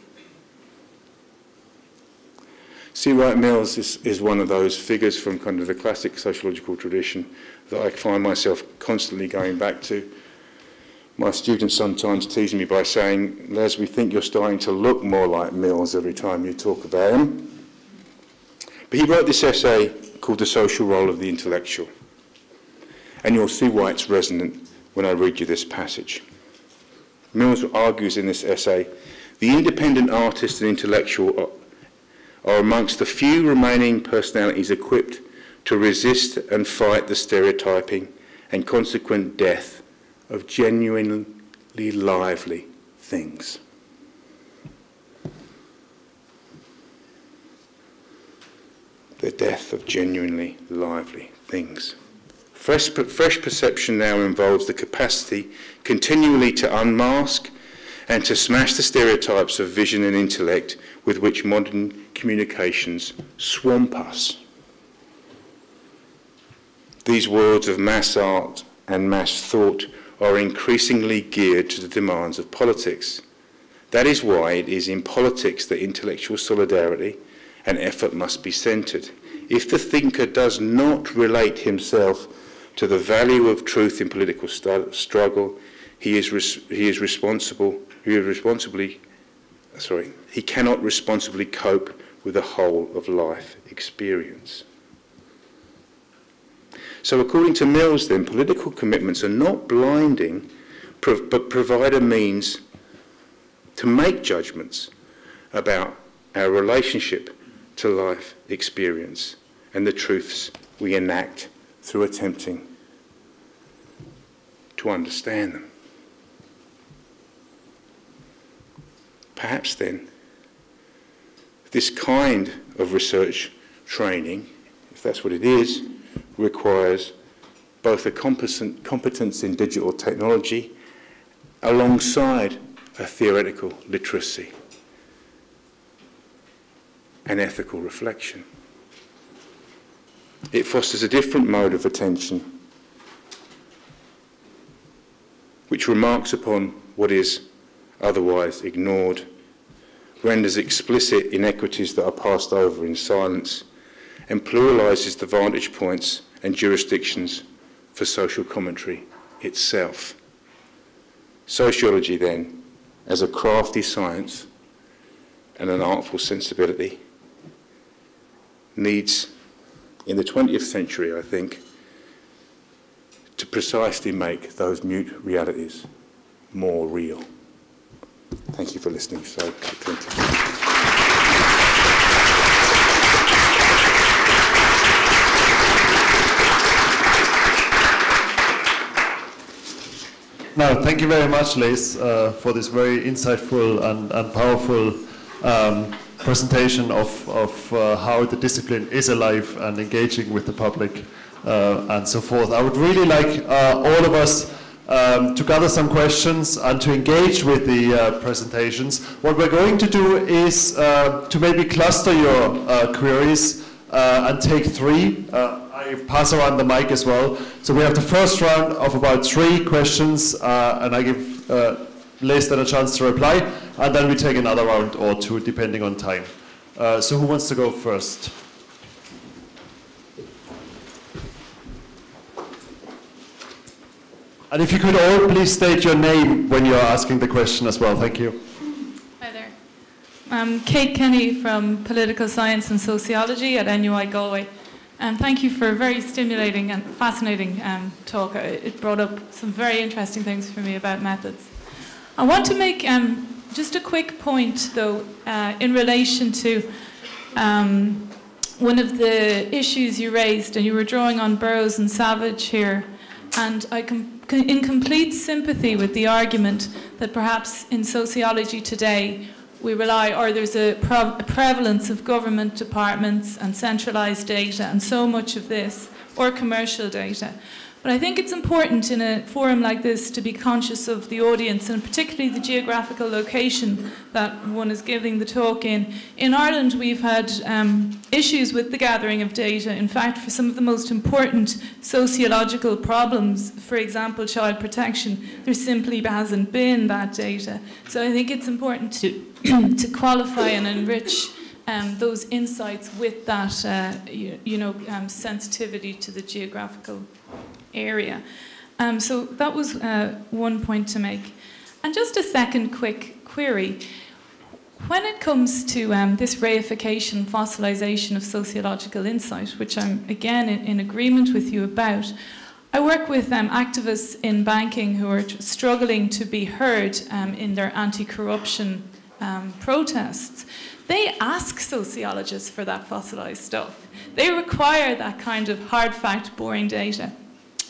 C. Wright Mills is one of those figures from kind of the classic sociological tradition that I find myself constantly going back to. My students sometimes tease me by saying, Les, we think you're starting to look more like Mills every time you talk about him. But he wrote this essay called The Social Role of the Intellectual. And you'll see why it's resonant when I read you this passage. Mills argues in this essay, the independent artist and intellectual are amongst the few remaining personalities equipped to resist and fight the stereotyping and consequent death of genuinely lively things. The death of genuinely lively things. Fresh perception now involves the capacity continually to unmask and to smash the stereotypes of vision and intellect with which modern communications swamp us. These worlds of mass art and mass thought are increasingly geared to the demands of politics. That is why it is in politics that intellectual solidarity and effort must be centred. If the thinker does not relate himself to the value of truth in political struggle, he cannot responsibly cope with the whole of life experience. So according to Mills then, political commitments are not blinding, but provide a means to make judgments about our relationship to life experience and the truths we enact through attempting to understand them. Perhaps then, this kind of research training, if that's what it is, requires both a competence in digital technology alongside a theoretical literacy and ethical reflection. It fosters a different mode of attention which remarks upon what is otherwise ignored, renders explicit inequities that are passed over in silence, and pluralises the vantage points and jurisdictions for social commentary itself. Sociology, then, as a crafty science and an artful sensibility, needs, in the 20th century, I think, to precisely make those mute realities more real. Thank you for listening so attentively. Now, thank you very much, Les, for this very insightful and powerful presentation of how the discipline is alive and engaging with the public and so forth. I would really like all of us to gather some questions and to engage with the presentations. What we're going to do is to maybe cluster your queries and take three. I pass around the mic as well. So we have the first round of about 3 questions, and I give Les then a chance to reply, and then we take another round or 2 depending on time. So who wants to go first? And if you could all please state your name when you're asking the question as well. Thank you. Hi there. I'm Kate Kenny from Political Science and Sociology at NUI Galway. And thank you for a very stimulating and fascinating talk. It brought up some very interesting things for me about methods. I want to make just a quick point, though, in relation to one of the issues you raised, and you were drawing on Burroughs and Savage here, And I'm in complete sympathy with the argument that perhaps in sociology today we rely, or there's a prevalence of government departments and centralised data and so much of this, or commercial data. But I think it's important in a forum like this to be conscious of the audience, and particularly the geographical location that one is giving the talk in. In Ireland, we've had issues with the gathering of data. In fact, for some of the most important sociological problems, for example, child protection, there simply hasn't been that data. So I think it's important to qualify and enrich those insights with that, sensitivity to the geographical area. So that was one point to make. And just a second quick query. When it comes to this reification, fossilization of sociological insight, which I'm again in agreement with you about, I work with activists in banking who are struggling to be heard in their anti-corruption protests. They ask sociologists for that fossilized stuff. They require that kind of hard fact, boring data.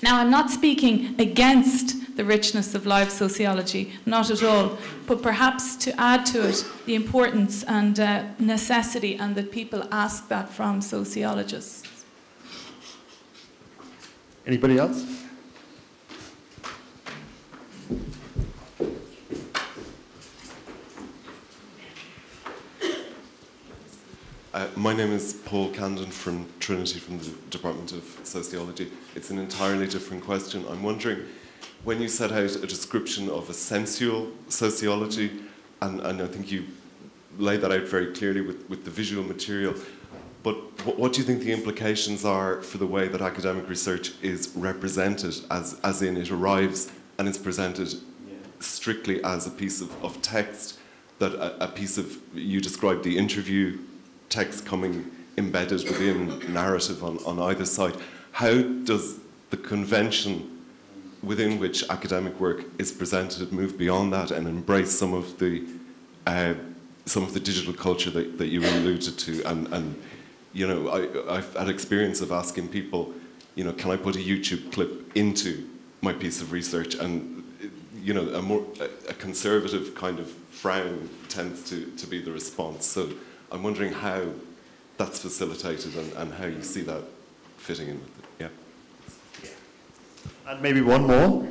Now, I'm not speaking against the richness of live sociology, not at all, but perhaps to add to it the importance and necessity, and that people ask that from sociologists. Anybody else? My name is Paul Candon from Trinity, from the Department of Sociology. It's an entirely different question. I'm wondering, when you set out a description of a sensual sociology, and I think you laid that out very clearly with the visual material, but what do you think the implications are for the way that academic research is represented, as in it arrives and is presented strictly as a piece of text, that a piece of, you described the interview text coming embedded within narrative on either side. How does the convention within which academic work is presented move beyond that and embrace some of the digital culture that you alluded to? And you know, I've had experience of asking people, you know, can I put a YouTube clip into my piece of research? And you know, a conservative kind of frown tends to be the response. So I'm wondering how that's facilitated and how you see that fitting in with it. Yeah. And maybe one more.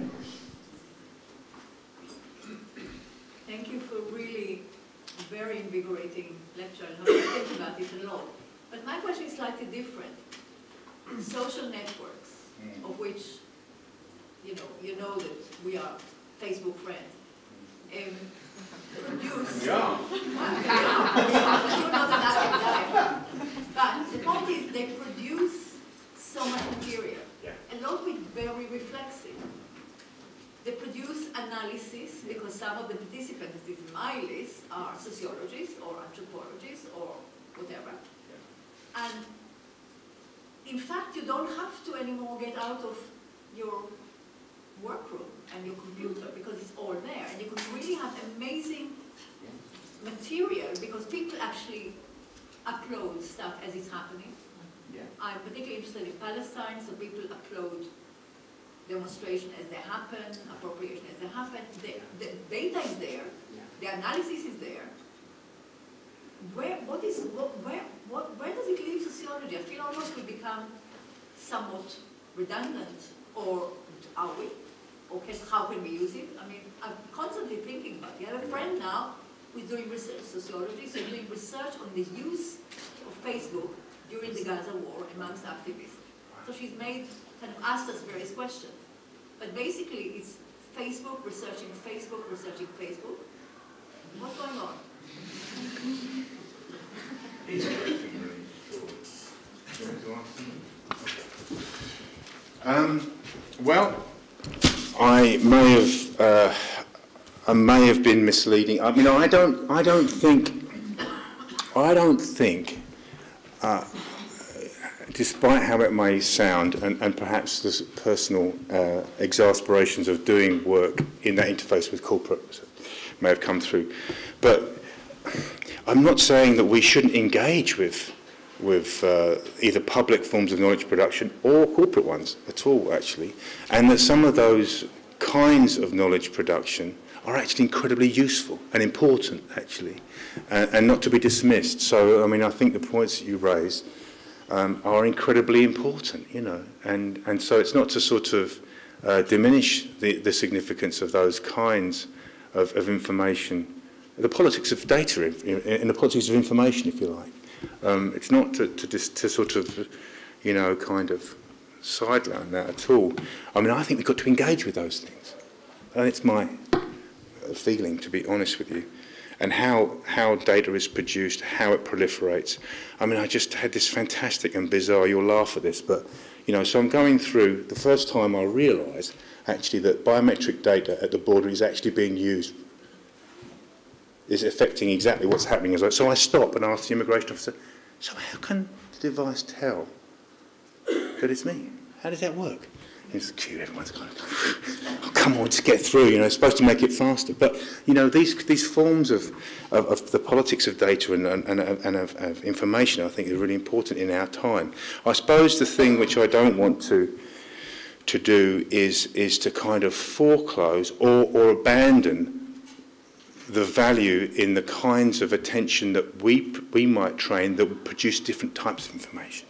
Thank you for really very invigorating lecture. I have to think about it a lot. But my question is slightly different. Social networks, of which you know that we are Facebook friends. Produce. Yeah. You're not an active guy. But the point is, they produce so much material. Yeah. A lot with very reflexive. They produce analysis, because some of the participants in my list are sociologists or anthropologists or whatever. Yeah. And in fact, you don't have to anymore get out of your workroom and your computer, because it's all there, and you can really have amazing material because people actually upload stuff as it's happening. Yeah. I'm particularly interested in Palestine, so people upload demonstration as they happen, appropriation as they happen. The data is there, yeah. The analysis is there. Where does it leave sociology? I feel almost we become somewhat redundant, or are we? Or how can we use it? I mean, I'm constantly thinking about it. I have a friend now who is doing research sociology, so doing research on the use of Facebook during the Gaza war amongst activists. So she's kind of asked us various questions. But basically, it's Facebook researching Facebook, researching Facebook. What's going on? Well, I may have been misleading. I mean, I don't think, despite how it may sound, and perhaps the personal exasperations of doing work in that interface with corporate may have come through, but I'm not saying that we shouldn't engage with either public forms of knowledge production or corporate ones at all, actually, and that some of those kinds of knowledge production are actually incredibly useful and important, actually, and not to be dismissed. So, I mean, I think the points that you raise are incredibly important, you know, and so it's not to sort of diminish the significance of those kinds of information, the politics of data, in the politics of information, if you like. It's not to sort of, you know, kind of sideline that at all. I mean, I think we've got to engage with those things. And it's my feeling, to be honest with you. And how data is produced, how it proliferates. I mean, I just had this fantastic and bizarre, you'll laugh at this, but, you know, so I'm going through, the first time I realised, actually, that biometric data at the border is actually being used, is affecting exactly what's happening. So I stop and ask the immigration officer, so how can the device tell that it's me? How does that work? It's cute, everyone's kind of, oh, come on, just get through, you know, it's supposed to make it faster. But, you know, these forms of the politics of data and of information, I think, are really important in our time. I suppose the thing which I don't want to do is to kind of foreclose or abandon the value in the kinds of attention that we might train that would produce different types of information,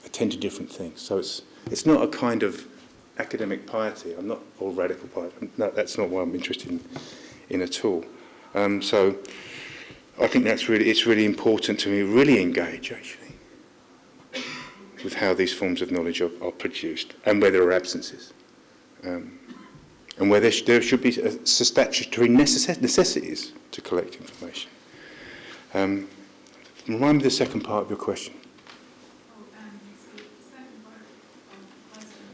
attend to different things. So it's not a kind of academic piety. I'm not all radical piety. No, that's not what I'm interested in at all. So I think it's really important to me, really engage actually with how these forms of knowledge are produced and where there are absences. And where there should be statutory necessities to collect information. Remind me the second part of your question. So the second part of the question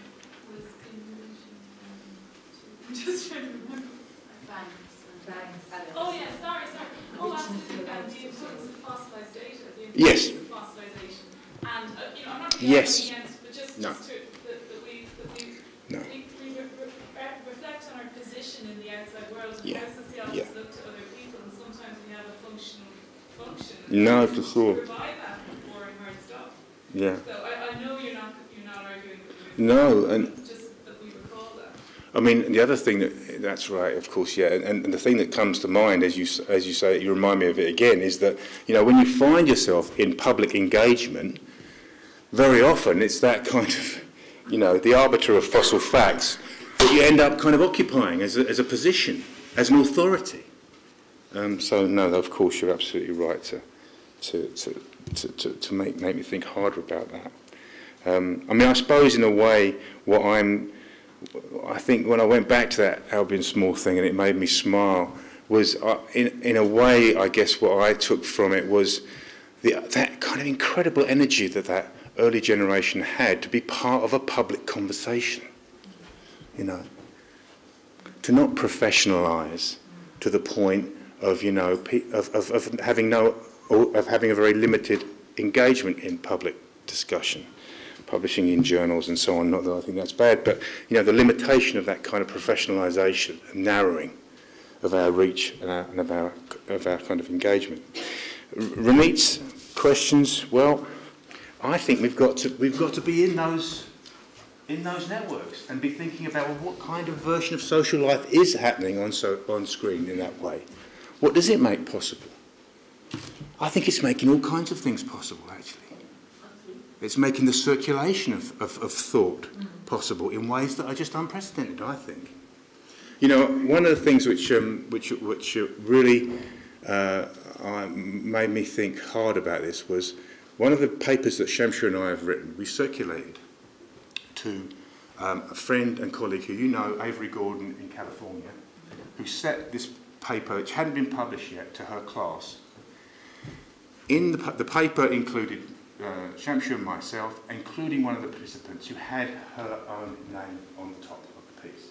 was in relation to, I'm just trying to remember. Banks. Oh yeah, sorry. Oh, absolutely. The importance of fossilized data, the importance Yes. of fossilization. And, you know, I'm not Yes. against, but just No. that we reflect on our position in the outside world and how sociologists look to other people, and sometimes we have a functional function. No, for sure. Provide that for hard stuff. Yeah. So I know you're not arguing with No, and just that we recall that. I mean, the other thing that's right, of course, yeah, and the thing that comes to mind as you say, you remind me of it again, is that, you know, when you find yourself in public engagement, very often it's that kind of, you know, the arbiter of fossil facts that you end up kind of occupying as a position, as an authority. So no, of course, you're absolutely right to make me think harder about that. I mean, I suppose in a way, I think when I went back to that Albion Small thing and it made me smile, was in a way, I guess what I took from it was that kind of incredible energy that early generation had to be part of a public conversation. You know, to not professionalise to the point of, you know, of having a very limited engagement in public discussion, publishing in journals and so on. Not that I think that's bad, but, you know, the limitation of that kind of professionalisation and narrowing of our reach and of our kind of engagement. Ramit's questions. Well, I think we've got to be in those networks and be thinking about, well, what kind of version of social life is happening on screen in that way? What does it make possible? I think it's making all kinds of things possible, actually. It's making the circulation of thought possible in ways that are just unprecedented, I think. You know, one of the things which really made me think hard about this was one of the papers that Shamsha and I have written. We circulated to a friend and colleague who you know, Avery Gordon in California, who set this paper, which hadn't been published yet, to her class. In the paper included Shamsha and myself, including one of the participants who had her own name on the top of the piece.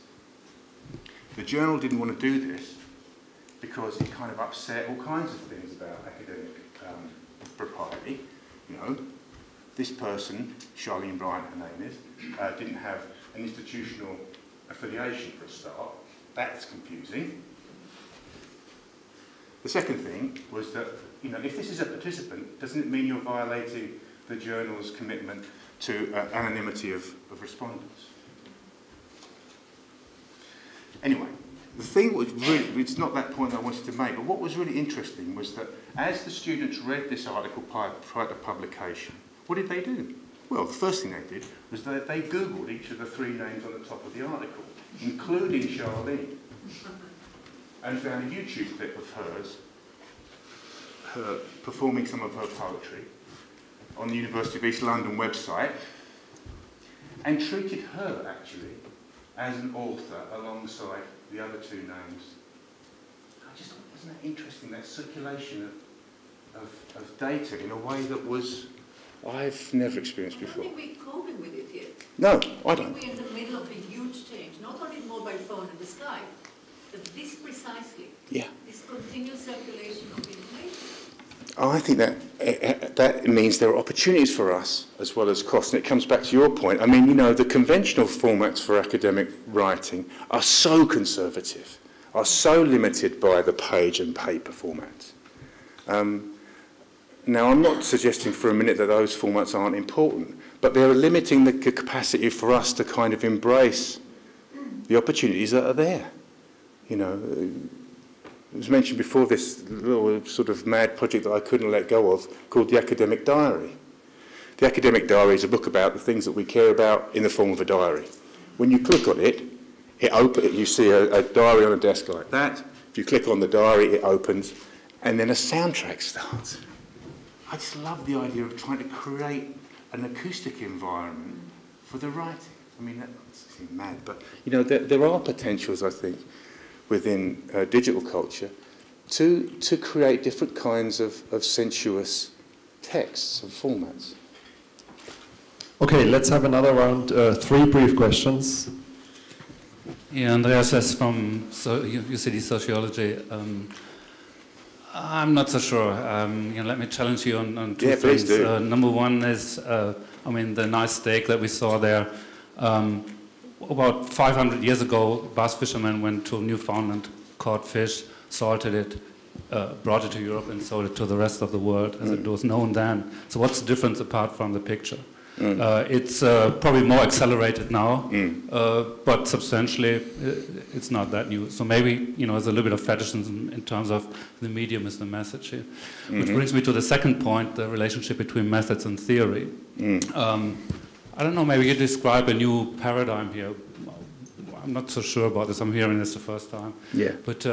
The journal didn't want to do this because it kind of upset all kinds of things about academic propriety. You know, this person, Charlene Bryant, her name is, didn't have an institutional affiliation for a start. That's confusing. The second thing was that, if this is a participant, doesn't it mean you're violating the journal's commitment to anonymity of respondents? Anyway, the thing was really, it's not that point I wanted to make, but what was really interesting was that as the students read this article prior to publication, what did they do? Well, the first thing they did was that they Googled each of the 3 names on the top of the article, including Charlene, and found a YouTube clip of hers, her performing some of her poetry on the University of East London website, and treated her, actually, as an author alongside the other 2 names. I just thought, wasn't that interesting, that circulation of data in a way that was, I've never experienced before. I don't think we're coping with it yet. No, I don't. We're in the middle of a huge change, not only the mobile phone and the Skype, but this precisely, this continuous circulation of information. I think that means there are opportunities for us as well as costs. And it comes back to your point. I mean, the conventional formats for academic writing are so conservative, are so limited by the page and paper formats. Now, I'm not suggesting for a minute that those formats aren't important, but they're limiting the capacity for us to kind of embrace the opportunities that are there. It was mentioned before, this little sort of mad project that I couldn't let go of called The Academic Diary. The Academic Diary is a book about the things that we care about in the form of a diary. When you click on it, you see a diary on a desk like that. If you click on the diary, it opens, and then a soundtrack starts. I just love the idea of trying to create an acoustic environment for the writing. I mean, that seems mad, but there are potentials, I think, within digital culture to create different kinds of sensuous texts and formats. Okay, let's have another round. 3 brief questions. Yeah, Andreas is from UCD Sociology. I'm not so sure. Let me challenge you on 2 things. Number one is, the nice steak that we saw there. About 500 years ago, bass fishermen went to Newfoundland, caught fish, salted it, brought it to Europe and sold it to the rest of the world as it was known then. So what's the difference apart from the picture? It's probably more accelerated now, but substantially it's not that new. So maybe, there's a little bit of fetishism in terms of the medium is the message here. Which brings me to the second point, the relationship between methods and theory. I don't know, maybe you describe a new paradigm here. I'm not so sure about this. I'm hearing this the first time. Yeah. But,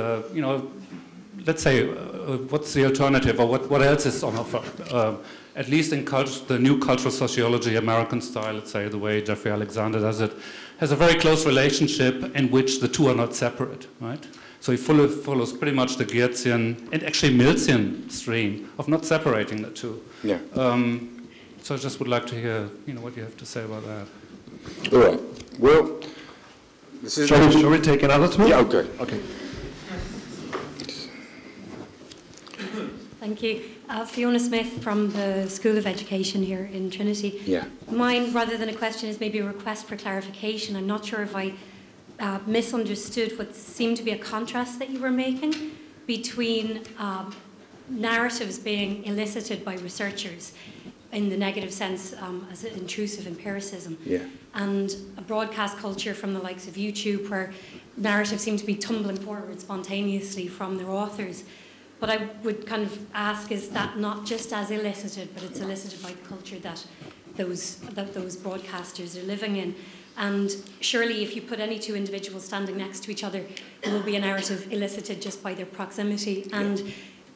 let's say, what's the alternative, or what else is on offer? At least in the new cultural sociology, American style, let's say, the way Jeffrey Alexander does it, has a very close relationship in which the 2 are not separate, right? So he follows pretty much the Geertzian and actually Millsian stream of not separating the 2. Yeah. So I just would like to hear, what you have to say about that. All right. Well, this is... Shall we take another 2? Yeah, okay. Okay. Thank you. Fiona Smith from the School of Education here in Trinity. Yeah. Mine, rather than a question, is maybe a request for clarification. I'm not sure if I misunderstood what seemed to be a contrast that you were making between narratives being elicited by researchers in the negative sense as an intrusive empiricism, and a broadcast culture from the likes of YouTube where narratives seem to be tumbling forward spontaneously from their authors. But I would kind of ask, is that not just as elicited, but it's elicited by the culture that those broadcasters are living in? And surely if you put any 2 individuals standing next to each other, there will be a narrative elicited just by their proximity. And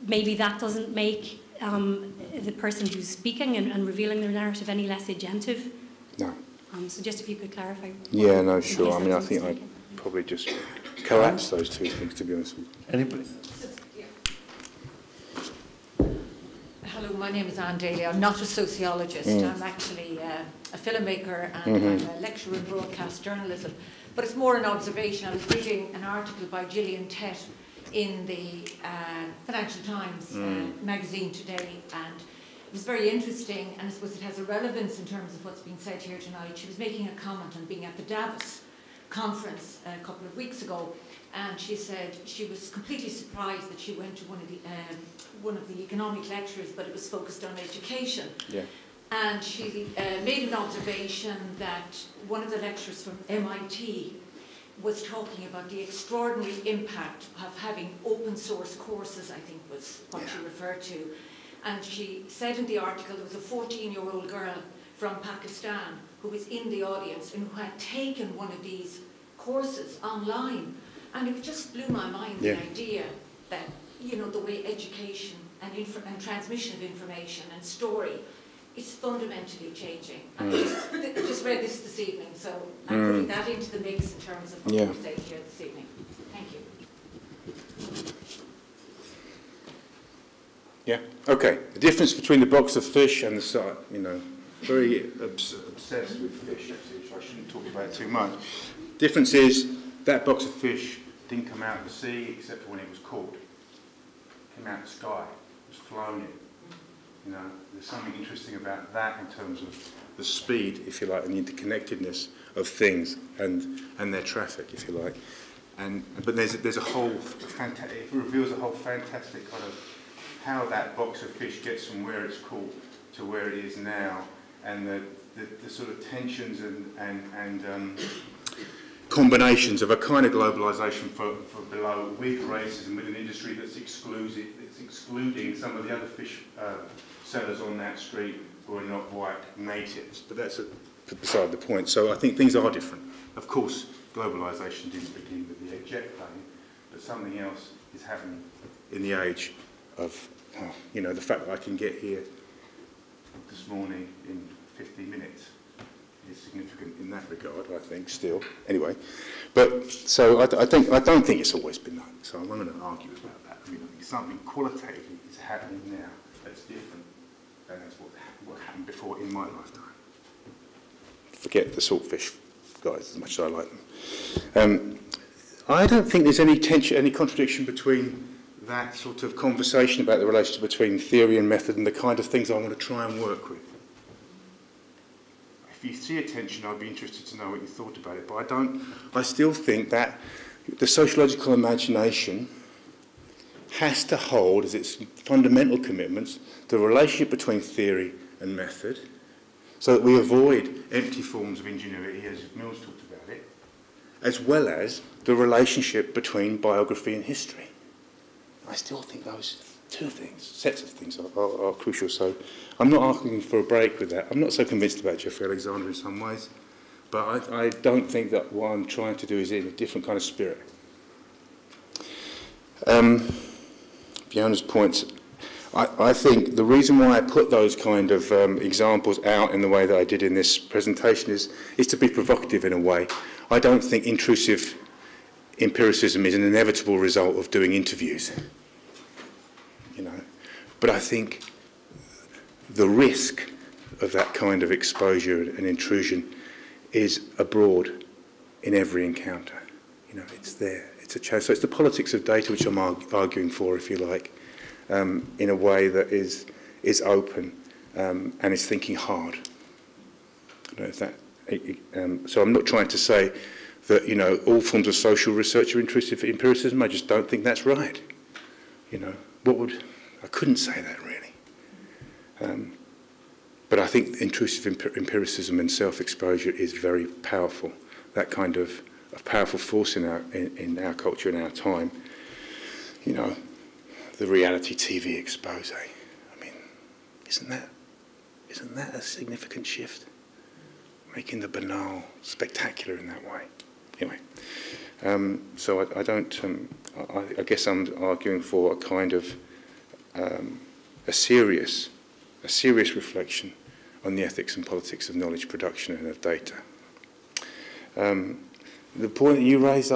maybe that doesn't make the person who's speaking and revealing their narrative any less agentive. No. So just if you could clarify. Yeah, no, sure. I mean, I think I'd probably just collapse those 2 things, to be honest with you. Anybody? Hello, my name is Anne Daly. I'm not a sociologist. I'm actually a filmmaker and I'm a lecturer in broadcast journalism. But it's more an observation. I was reading an article by Gillian Tett in the Financial Times magazine today, and it was very interesting, and I suppose it has a relevance in terms of what's being said here tonight. She was making a comment on being at the Davos conference a couple of weeks ago, and she said she was completely surprised that she went to one of the economic lectures, but it was focused on education. Yeah. And she made an observation that one of the lecturers from MIT was talking about the extraordinary impact of having open source courses, I think was what she referred to. And she said in the article there was a 14-year-old girl from Pakistan who was in the audience and who had taken one of these courses online. And it just blew my mind, the idea that, you know, the way education and transmission of information and story is fundamentally changing. I just read this evening, so I'm putting that into the mix in terms of what we're saying here this evening. Thank you. Yeah, okay. The difference between the box of fish and the site, you know, very obsessed with fish, actually, so I shouldn't talk about it too much. Difference is that box of fish didn't come out of the sea except for when it was caught. It came out of the sky, it was flown in. You know, there's something interesting about that in terms of the speed, if you like, and the interconnectedness of things and their traffic, if you like. But there's a whole, it reveals a whole fantastic kind of how that box of fish gets from where it's caught to where it is now, and the sort of tensions and combinations of a kind of globalisation for below, with racism, with an industry that's excluding some of the other fish sellers on that street who are not white natives. But that's beside the point. So I think things are different. Of course, globalisation didn't begin with the jet plane, but something else is happening in the age of, you know, the fact that I can get here this morning in 50 minutes is significant in that regard, I think, still. Anyway, but so I don't think it's always been that. So I'm not going to argue about that. I mean, I think something qualitatively is happening now that's different than that's what happened before in my lifetime. Forget the saltfish guys, as much as I like them. I don't think there's any tension, any contradiction between that sort of conversation about the relationship between theory and method and the kind of things I want to try and work with. If you see a tension, I'd be interested to know what you thought about it, but I still think that the sociological imagination has to hold as its fundamental commitments the relationship between theory and method, so that we avoid empty forms of ingenuity, as Mills talked about it, as well as the relationship between biography and history. I still think those two things, sets of things, are crucial. So I'm not arguing for a break with that. I'm not so convinced about Jeffrey Alexander in some ways, but I don't think that what I'm trying to do is in a different kind of spirit. Fiona's points, I think the reason why I put those kind of examples out in the way that I did in this presentation is to be provocative in a way. I don't think intrusive empiricism is an inevitable result of doing interviews, you know. But I think the risk of that kind of exposure and intrusion is abroad in every encounter. You know, it's there. It's a chance. So it's the politics of data which I'm arguing for, if you like, in a way that is open and is thinking hard. I don't know if that. So I'm not trying to say that, you know, all forms of social research are intrusive empiricism. I just don't think that's right. You know, I couldn't say that really. But I think intrusive empiricism and self-exposure is very powerful. That kind of a powerful force in our culture, in our time. You know, the reality TV expose. I mean, isn't that a significant shift? Making the banal spectacular in that way. Anyway, so I don't. I guess I'm arguing for a kind of a serious reflection on the ethics and politics of knowledge production and of data. The point that you raised,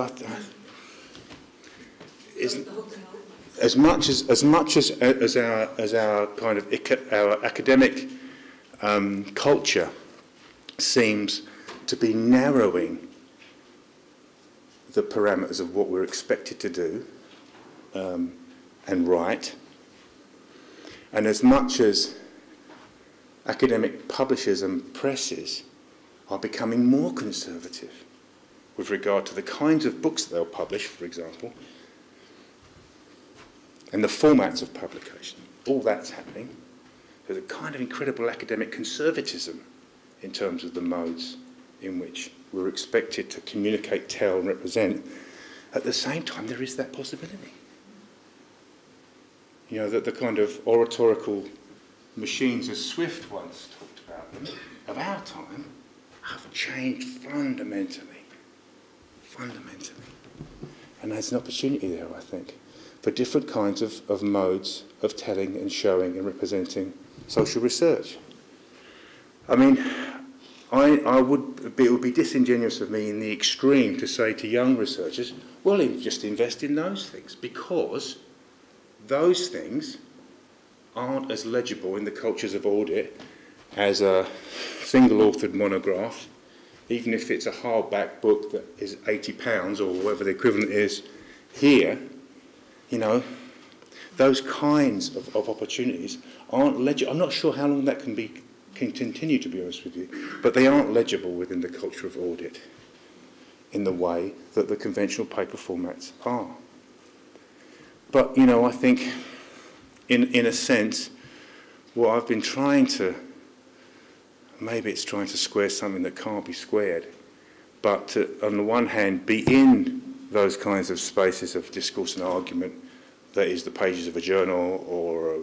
is as much as our kind of our academic culture seems to be narrowing the parameters of what we're expected to do and write, and as much as academic publishers and presses are becoming more conservative with regard to the kinds of books that they'll publish, for example, and the formats of publication. All that's happening. There's a kind of incredible academic conservatism in terms of the modes in which we're expected to communicate, tell, and represent. At the same time, there is that possibility. You know, that the kind of oratorical machines, as Swift once talked about them, of our time, have changed fundamentally. Fundamentally. And there's an opportunity there, I think, for different kinds of modes of telling and showing and representing social research. I mean, it would be disingenuous of me in the extreme to say to young researchers, well, just invest in those things, because those things aren't as legible in the cultures of audit as a single-authored monograph, even if it's a hardback book that is £80 or whatever the equivalent is here. You know, those kinds of opportunities aren't legible. I'm not sure how long that can continue, to be honest with you, but they aren't legible within the culture of audit in the way that the conventional paper formats are. But, you know, I think, in a sense, what I've been trying to, maybe it's trying to square something that can't be squared, but to, on the one hand, be in those kinds of spaces of discourse and argument, that is the pages of a journal or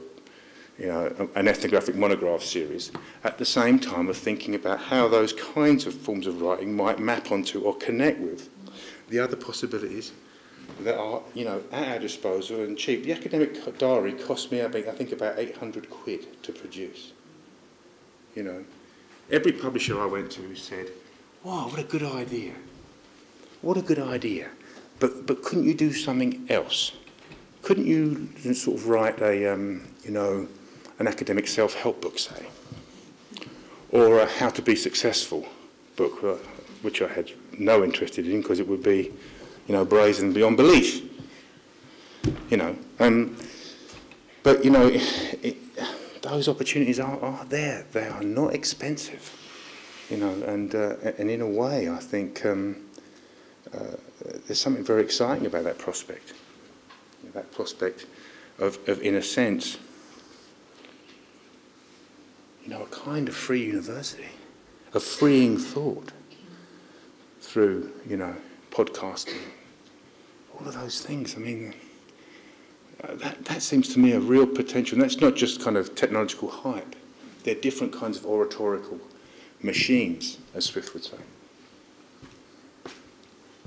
an ethnographic monograph series, at the same time of thinking about how those kinds of forms of writing might map onto or connect with the other possibilities that are, you know, at our disposal and cheap. The academic diary cost me, I think, about 800 quid to produce. You know, every publisher I went to said, "Wow, what a good idea! What a good idea! But couldn't you do something else? Couldn't you sort of write a, you know, an academic self-help book, say, or a how to be successful book, which I had no interest in because it would be, you know, brazen beyond belief, you know." But, you know, those opportunities are there. They are not expensive, you know, and in a way, I think there's something very exciting about that prospect. That prospect of, in a sense, you know, a kind of free university, of freeing thought through, you know, podcasting, all of those things. I mean, that seems to me a real potential. And that's not just kind of technological hype. They're different kinds of oratorical machines, as Swift would say.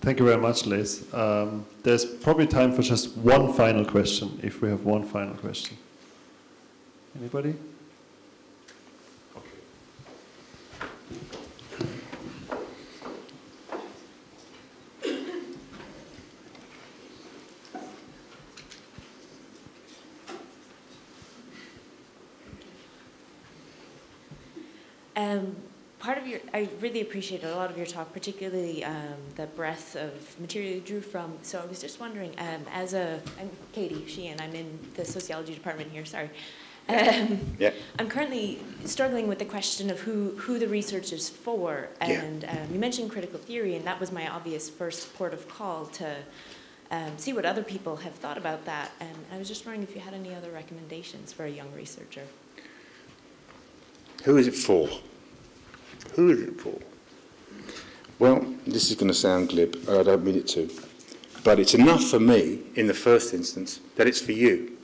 Thank you very much, Liz. There's probably time for just one final question, if we have one final question. Anybody? Part of I really appreciated a lot of your talk, particularly the breadth of material you drew from. So I was just wondering, I'm Katie Sheehan, I'm in the sociology department here, sorry. Yeah. I'm currently struggling with the question of who the research is for. And you mentioned critical theory, and that was my obvious first port of call to see what other people have thought about that. And I was just wondering if you had any other recommendations for a young researcher. Who is it for? Who is it for? Well, this is going to sound glib, I don't mean it to, but it's enough for me, in the first instance, that it's for you.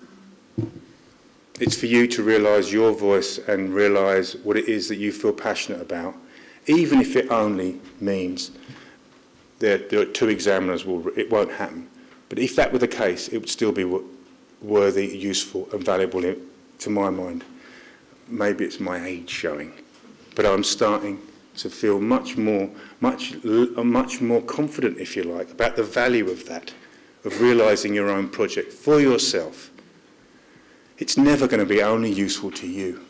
It's for you to realise your voice and realise what it is that you feel passionate about, even if it only means there are 2 examiners, it won't happen. But if that were the case, it would still be worthy, useful and valuable to my mind. Maybe it's my age showing. But I'm starting to feel much more confident, if you like, about the value of that, of realising your own project for yourself. It's never going to be only useful to you.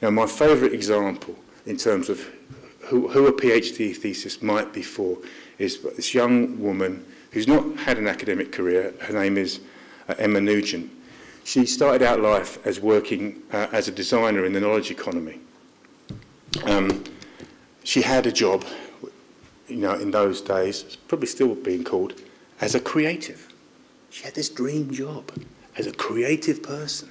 Now, my favourite example in terms of who a PhD thesis might be for is this young woman who's not had an academic career. Her name is Emma Nugent. She started out life as working as a designer in the knowledge economy. She had a job in those days, it's probably still being called, as a creative. She had this dream job as a creative person.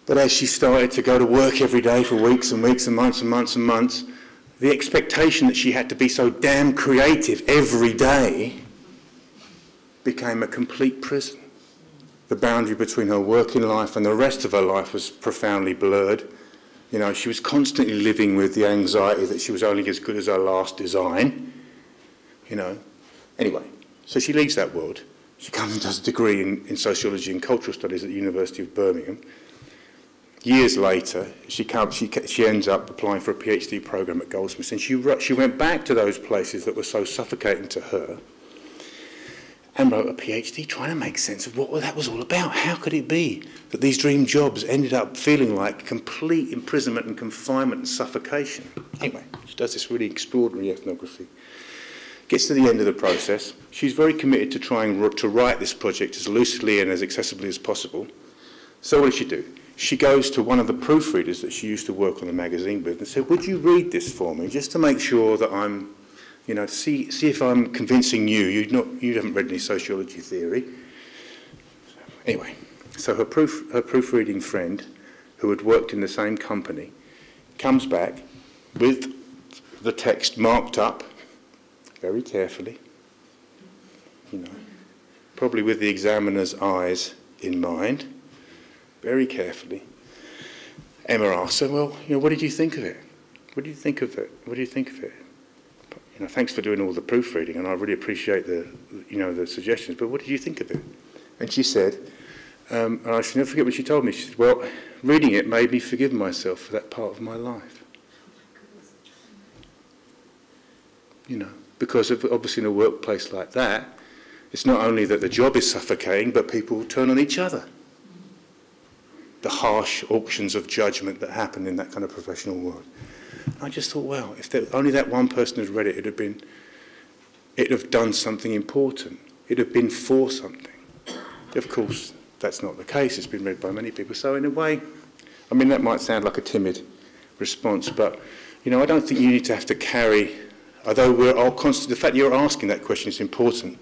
But as she started to go to work every day for weeks and weeks and months and months and months, the expectation that she had to be so damn creative every day became a complete prison. The boundary between her working life and the rest of her life was profoundly blurred. She was constantly living with the anxiety that she was only as good as her last design. Anyway, so she leaves that world. She comes and does a degree in sociology and cultural studies at the University of Birmingham. Years later, she ends up applying for a PhD program at Goldsmiths, and she went back to those places that were so suffocating to her and wrote a PhD trying to make sense of what that was all about. How could it be that these dream jobs ended up feeling like complete imprisonment and confinement and suffocation? Anyway, she does this really extraordinary ethnography. Gets to the end of the process. She's very committed to trying to write this project as lucidly and as accessibly as possible. So what does she do? She goes to one of the proofreaders that she used to work on the magazine with and said, would you read this for me, just to make sure that I'm, to see if I'm convincing you. You haven't read any sociology theory. Anyway, so her proofreading friend, who had worked in the same company, comes back with the text marked up very carefully, probably with the examiner's eyes in mind, very carefully. Emma asked her, well, what did you think of it? What do you think of it? What do you think of it? Thanks for doing all the proofreading, and I really appreciate the suggestions, but what did you think of it? And she said, and I shall never forget what she told me. She said, well, reading it made me forgive myself for that part of my life. Because obviously in a workplace like that, it's not only that the job is suffocating, but people turn on each other. The harsh auctions of judgment that happen in that kind of professional world. I just thought, well, if only that one person had read it, it'd have done something important. It'd have been for something. Of course, that's not the case. It's been read by many people. So in a way, that might sound like a timid response, but, I don't think you need to have to carry, although we're all constant, the fact you're asking that question is important,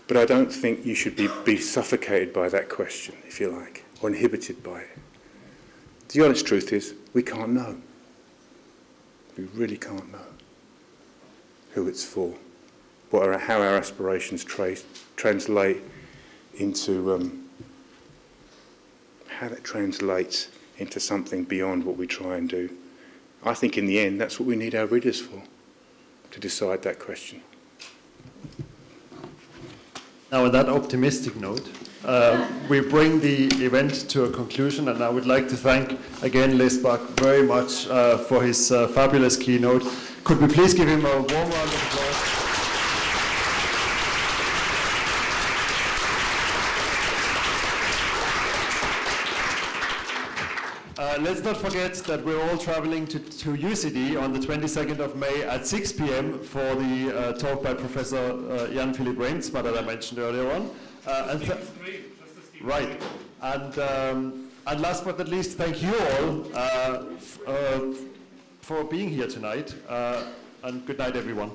but I don't think you should be suffocated by that question, if you like, or inhibited by it. The honest truth is, we can't know. We really can't know who it's for, how our aspirations translate into, how that translates into something beyond what we try and do. I think in the end, that's what we need our readers for, to decide that question. Now, on that optimistic note, we bring the event to a conclusion, and I would like to thank again Les Bach very much for his fabulous keynote. Could we please give him a warm round of applause? Let's not forget that we're all traveling to UCD on the 22nd of May at 6 p.m. for the talk by Professor Jan-Philipp Reimsma that I mentioned earlier on. Right. And last but not least, thank you all for being here tonight. And good night, everyone.